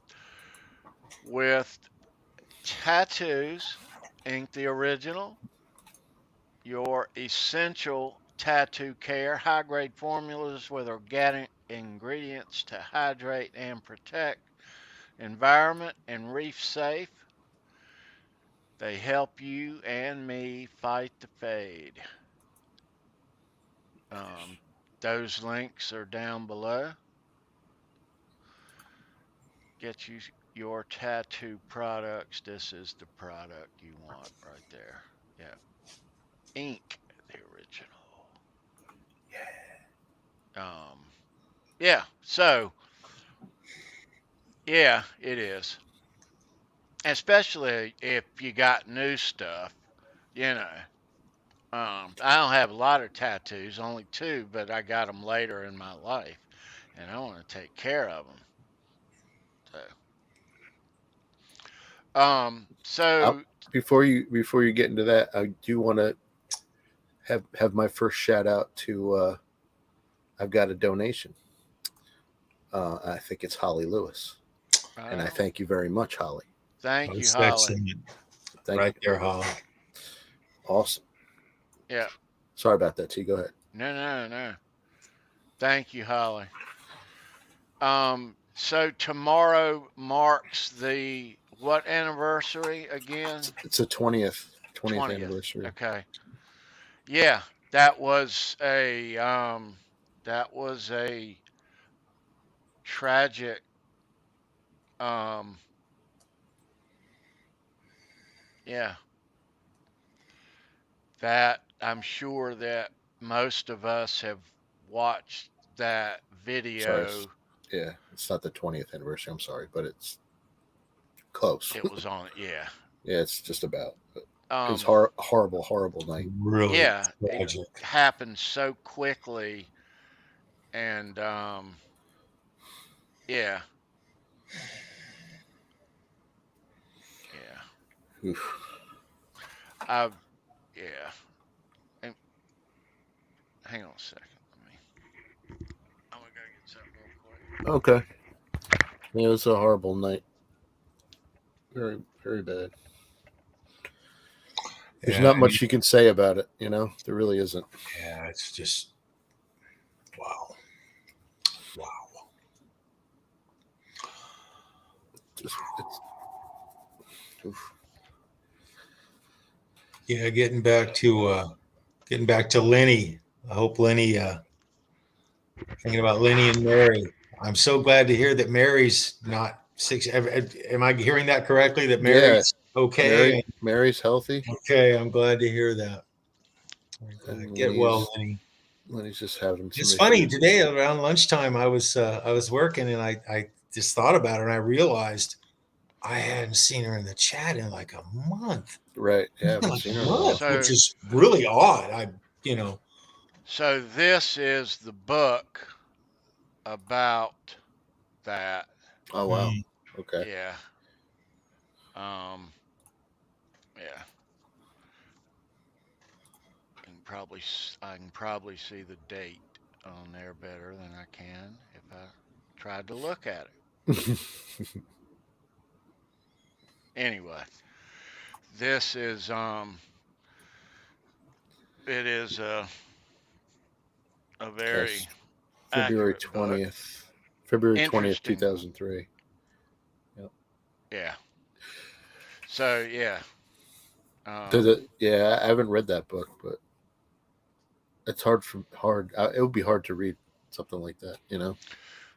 tattoos, Ink the Original, your essential tattoo care, high grade formulas with organic ingredients to hydrate and protect environment and reef safe. They help you and me fight the fade. Those links are down below. Get you your tattoo products. This is the product you want right there. Yeah. Ink the Original. Yeah. So, yeah, it is. Especially if you got new stuff, you know. I don't have a lot of tattoos, only two, but I got them later in my life, and I want to take care of them. So, Before you get into that, I do want to have my first shout out to. I've got a donation. I think it's Holly Lewis, and I thank you very much, Holly. Thank you, That's Holly. excellent. Thank Right you. there, Holly. Awesome. Yeah. Sorry about that. T. Go ahead. No. Thank you, Holly. So tomorrow marks the what anniversary again? It's the 20th anniversary. Okay. Yeah, that was a tragic yeah. That I'm sure that most of us have watched that video. Sorry. Yeah, it's not the 20th anniversary. I'm sorry, but it's close. It was on. Yeah. Yeah, it's just about. It was horrible night. Really Yeah, tragic. it happened so quickly, and yeah. Oof. Yeah. And, hang on a second. I'm gonna go get something real quick. Okay. Yeah, it was a horrible night. Very, very bad. There's not much you can say about it, you know? There really isn't. Yeah, it's just wow. Oof. Yeah, getting back to Lenny. I hope Lenny thinking about Lenny and Mary. I'm so glad to hear that Mary's not sick. Am I hearing that correctly? That Mary's okay? Mary's healthy. Okay, I'm glad to hear that. Get well, Lenny. Lenny's just having some It's funny today around lunchtime. I was working and I just thought about her and I realized I hadn't seen her in the chat in like a month. Right. Yeah, which is really odd. So this is the book about that. Oh wow. Okay. Yeah. Yeah. I can probably see the date on there better than I can if I tried to look at it. Anyway, this is it is a very Yes. February accurate book. 20th. February 20th, Interesting. 2003. Yep. Yeah. So yeah. Yeah, I haven't read that book, but it's hard. It would be hard to read something like that, you know.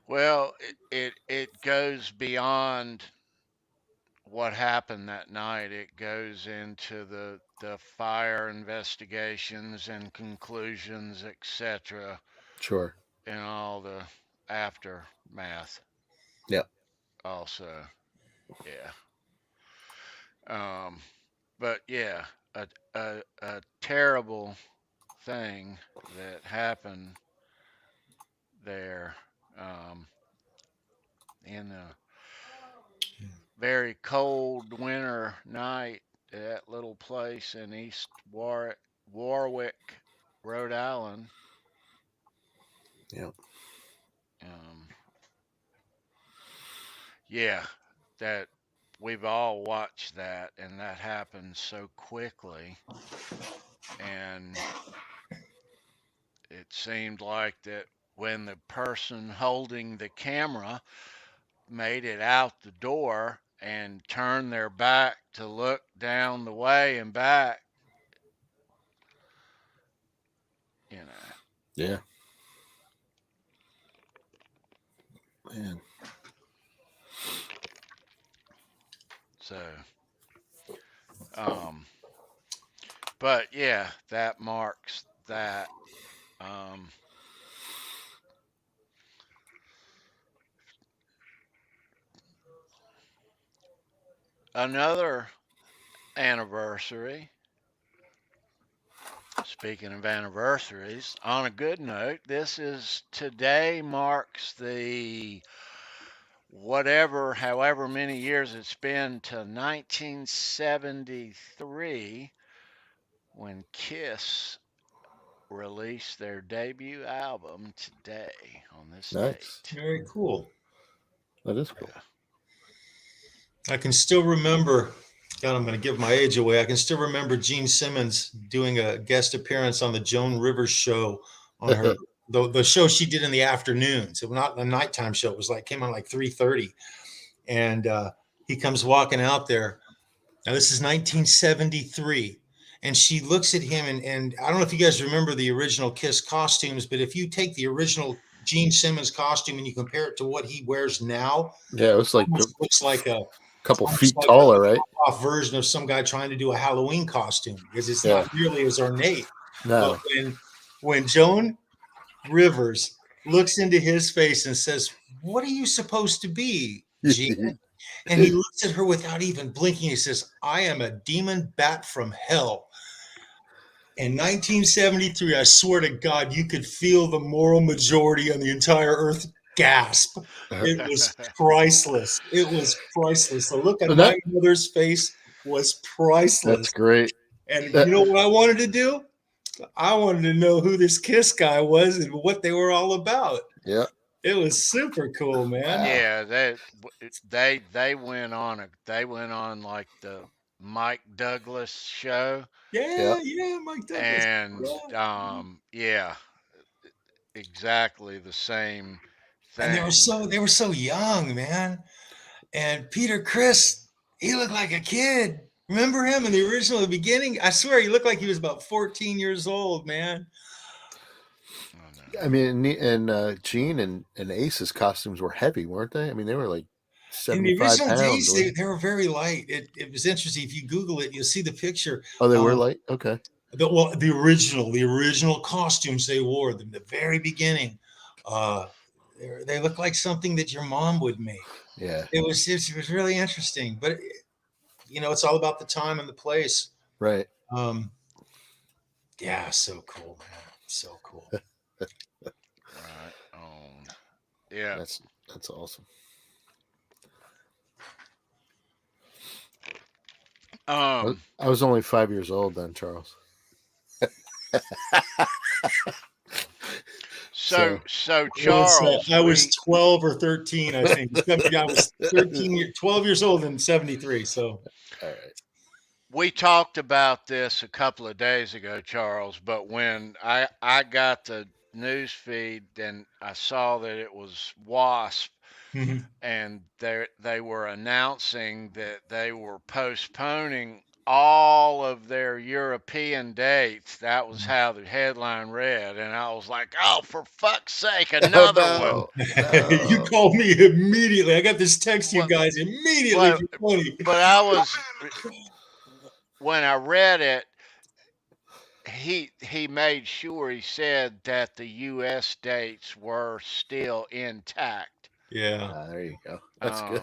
Well, it goes beyond what happened that night. It goes into the fire investigations and conclusions, etc., Sure. and all the aftermath. Yeah. Also, yeah. But yeah, a terrible thing that happened there in a very cold winter night at that little place in Warwick, Rhode Island. Yeah. Um, yeah, that we've all watched that, and that happened so quickly, and it seemed like that when the person holding the camera made it out the door and turned their back to look down the way and back, you know. Yeah. Man. So, um, but yeah, that marks that. Um, Another anniversary. Speaking of anniversaries, on a good note, today marks the however many years it's been to 1973 when Kiss released their debut album today on this Nice. date. Very cool. That is cool. Yeah. I can still remember, God, I'm going to give my age away. I can still remember Gene Simmons doing a guest appearance on the Joan Rivers show on her the show she did in the afternoons. It was not a nighttime show. It was came on 3:30, and he comes walking out there. Now this is 1973, and she looks at him, and I don't know if you guys remember the original Kiss costumes, but if you take the original Gene Simmons costume and you compare it to what he wears now, Yeah, it was like almost looks like a couple almost feet like taller, a right? off version of some guy trying to do a Halloween costume because it's Yeah. not nearly as ornate. But No. when Joan Rivers looks into his face and says, "What are you supposed to be, Gene?" And he looks at her without even blinking. He says, "I am a demon bat from hell." In 1973, I swear to God, you could feel the moral majority on the entire earth gasp. It was priceless. It was priceless. The look on And my mother's face was that's priceless. great. And you know what I wanted to do? I wanted to know who this Kiss guy was and what they were all about. Yeah. It was super cool, man. Wow. Yeah, they went on like the Mike Douglas show, Yeah, yeah, Mike Douglas. and Yeah. yeah, exactly the same And thing. they were so young, man. And Peter Chris, he looked like a kid. Remember him in the original beginning? I swear he looked like he was about 14 years old, man. Oh, I mean, and Gene and Ace's costumes were heavy, weren't they? I mean, they were like In the 75 original pounds. days, they were very light. It was interesting. If you Google it, you'll see the picture. Oh, they were light? Okay. The original costumes they wore in the very beginning. They look like something that your mom would make. Yeah. It was really interesting, but it's all about the time and the place. Right. Yeah, so cool, man. So cool. right on. Yeah. That's awesome. Um, I was only 5 years old then, Charles. so I Charles, was 12 or 13, I think. I was 12 years old in 73. So, all right. we talked about this a couple of days ago, Charles, but when I got the news feed and I saw that it was WASP and they were announcing that they were postponing all of their European dates. That was how the headline read, and I was like, "Oh, for fuck's sake, another one!" You called me immediately. I got this text, you Well, guys, immediately but from Tony. but I was when I read it, he made sure he said that the U.S. dates were still intact. Yeah. There you go. That's good.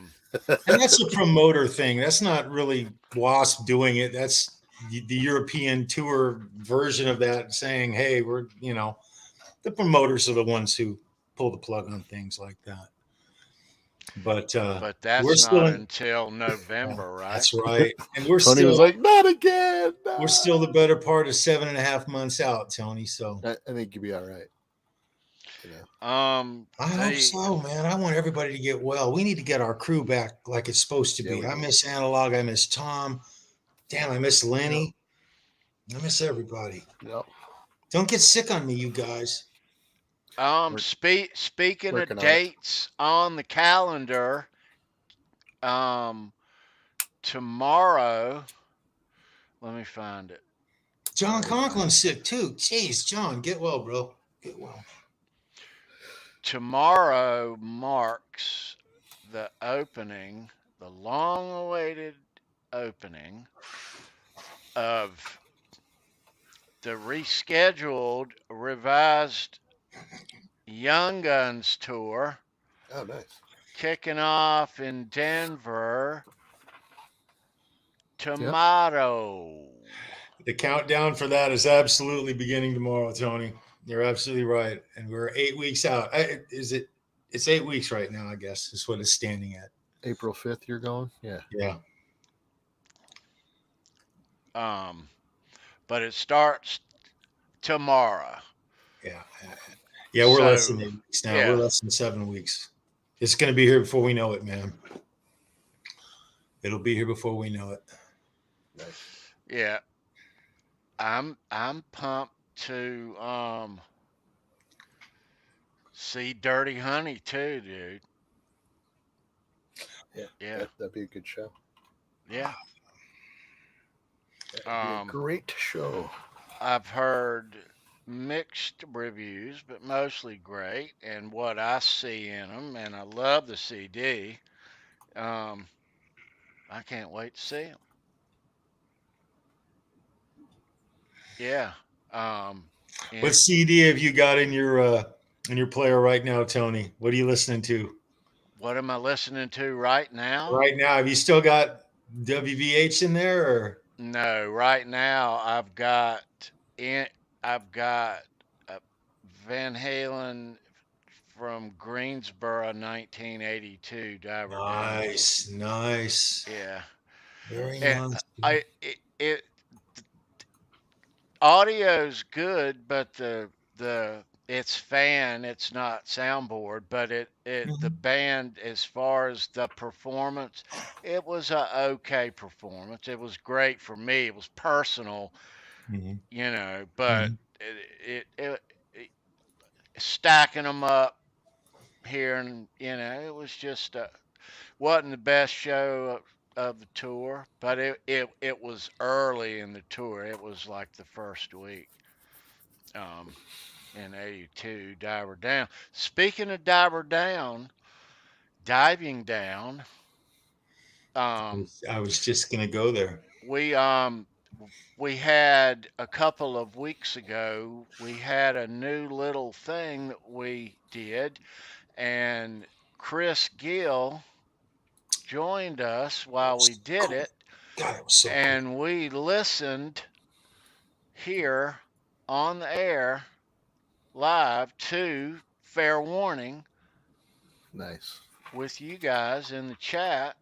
And that's a promoter thing. That's not really WASP doing it. That's the European tour version of that, saying, "Hey, we're the promoters are the ones who pull the plug on things like that." But But we're that's still not in. until November, right? That's right, and we're Tony was still like, "Not again." No. we're still the better part of 7.5 months out, Tony. So I think you'll be all right. I hope so, man. I want everybody to get well. We need to get our crew back like it's supposed to be. I miss Analog. I miss Tom. Damn, I miss Lenny. I miss everybody. Yep. Don't get sick on me, you guys. Speaking of dates on the calendar, tomorrow, let me find it. John Conklin's sick too. Jeez, John, get well, bro. Get well. Tomorrow marks the opening, the long-awaited opening of the rescheduled, revised Young Guns tour. Oh, nice. Kicking off in Denver tomorrow. The countdown for that is absolutely beginning tomorrow, Tony. You're absolutely right. And we're 8 weeks out. It's 8 weeks right now, I guess, is what it's standing at. April 5th, you're going? Yeah. Yeah. But it starts tomorrow. Yeah. Yeah, we're less than 8 weeks now. Yeah. We're less than 7 weeks. It's going to be here before we know it, man. It'll be here before we know it. Yeah. I'm pumped to see Dirty Honey too, dude. Yeah. That'd be a good show. Yeah. That'd be a great show. I've heard mixed reviews, but mostly great, and what I see in them, and I love the CD. I can't wait to see them. Yeah. What CD have you got in your player right now, Tony? What are you listening to? What am I listening to right now? Right now, have you still got WVH in there, or no? Right now, I've got Van Halen from Greensboro, 1982, Diver Down. Nice. Yeah. Very nice. Audio's good, but it's fan, it's not soundboard, but the band, as far as the performance, it was a okay performance. It was great for me. It was personal, but it stacking them up here, and it was just wasn't the best show of the tour, but it was early in the tour. It was like the first week. In 82, Diver Down. Speaking of diving down. I was just gonna go there. We had a couple of weeks ago, we had a new little thing that we did, and Chris Gill joined us while we did it. God, it was so and cool. We listened here on the air live to Fair Warning. Nice. With you guys in the chat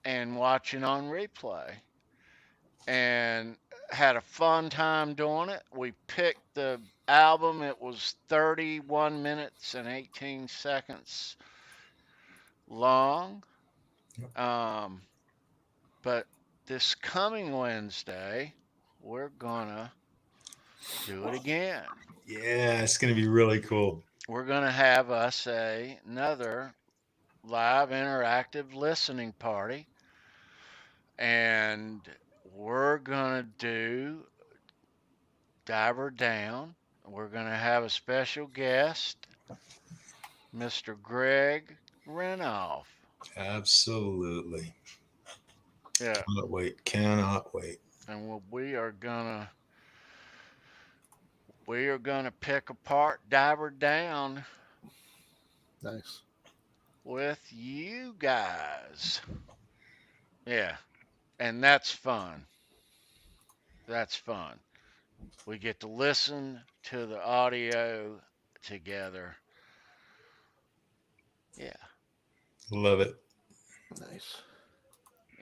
and watching on replay. and had a fun time doing it. We picked the album. It was 31 minutes and 18 seconds long. But this coming Wednesday, we're gonna do it again. Yeah, it's gonna be really cool. We're gonna have us another live interactive listening party, and we're gonna do Diver Down. We're gonna have a special guest, Mr. Greg Renoff. Absolutely. Yeah. Cannot wait. Cannot wait. And we are gonna pick apart Diver Down. Nice. With you guys. Yeah. And that's fun. That's fun. We get to listen to the audio together. Yeah. Love it. Nice.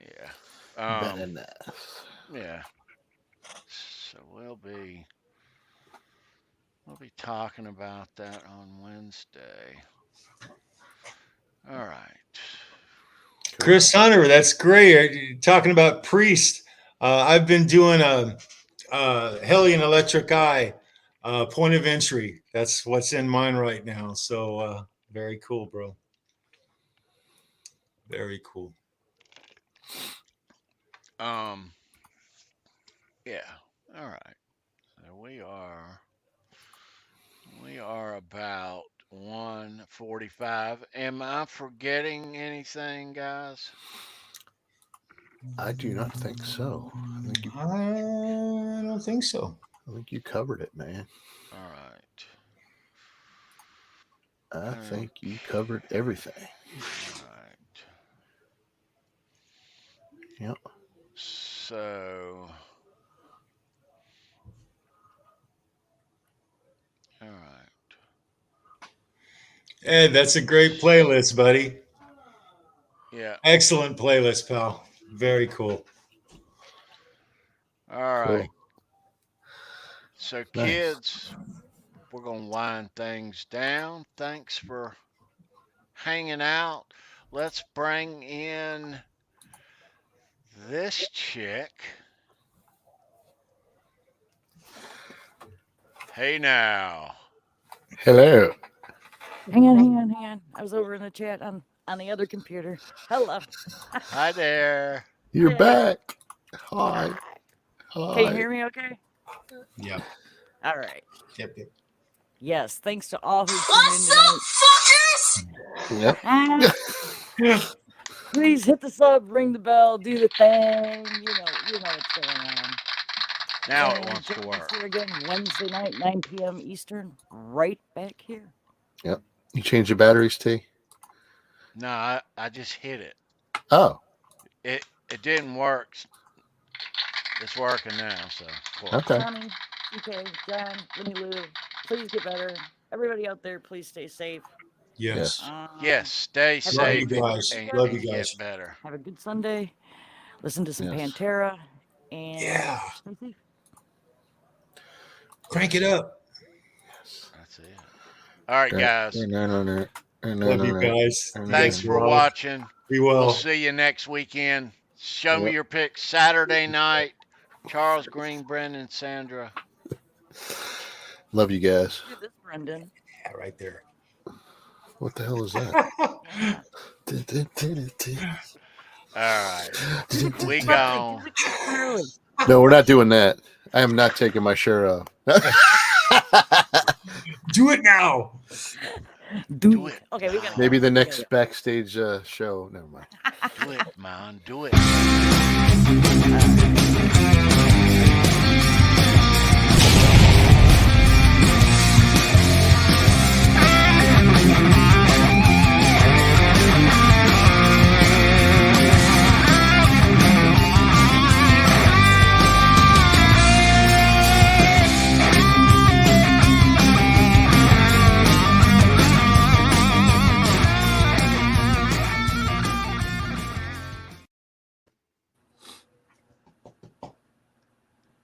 Yeah. Very nice. Yeah. So we'll be talking about that on Wednesday. All right. Chris Hunter, that's great. You're talking about Priest. I've been doing a Hellion Electric Eye point of entry. That's what's in mine right now. So very cool, bro. Very cool. Yeah. All right. So we are about 1:45. Am I forgetting anything, guys? I do not think so. I don't think so. I think you covered it, man. All right. I think you covered everything. All right. Yep. So, all right. Ed, that's a great playlist, buddy. Yeah. Excellent playlist, pal. Very cool. All right. Cool. So, Nice. kids, we're going to wind things down. Thanks for hanging out. Let's bring in this chick. Hey now. Hello. Hang on. I was over in the chat on the other computer. Hello. Hi there. You're Yeah. back. Hi. Hi. Can you hear me okay? Yeah. All right. Yep. Yes, thanks to all who tuned in tonight. Yep. Please hit the sub, ring the bell, do the thing. You know what's going on. Now And it wants to join us work. here again Wednesday night, 9 p.m. Eastern, right back here. Yep. You changed your batteries, T? No, I just hit it. Oh. It didn't work. It's working now, so cool. Okay. Tommy, okay, John, Winnie Lou, please get better. Everybody out there, please stay safe. Yes. Yes, stay Have a safe good guys. and, Love you and guys. get better. Have a good Sunday. Listen to some Yes. Pantera and Yeah. stay safe. Crank it up. That's it. All right, guys. Love you guys. Thanks for watching. Be well. We'll see you next weekend. Show me your picks Saturday night. Charles Green, Brendan, Sandra. Love you guys. Do this, Brendan. Yeah, right there. What the hell is that? All right. We gone. No, we're not doing that. I am not taking my shirt off. Do it now. Do it. Okay, we got Maybe the next backstage show. Never mind. Do it, man. Do it.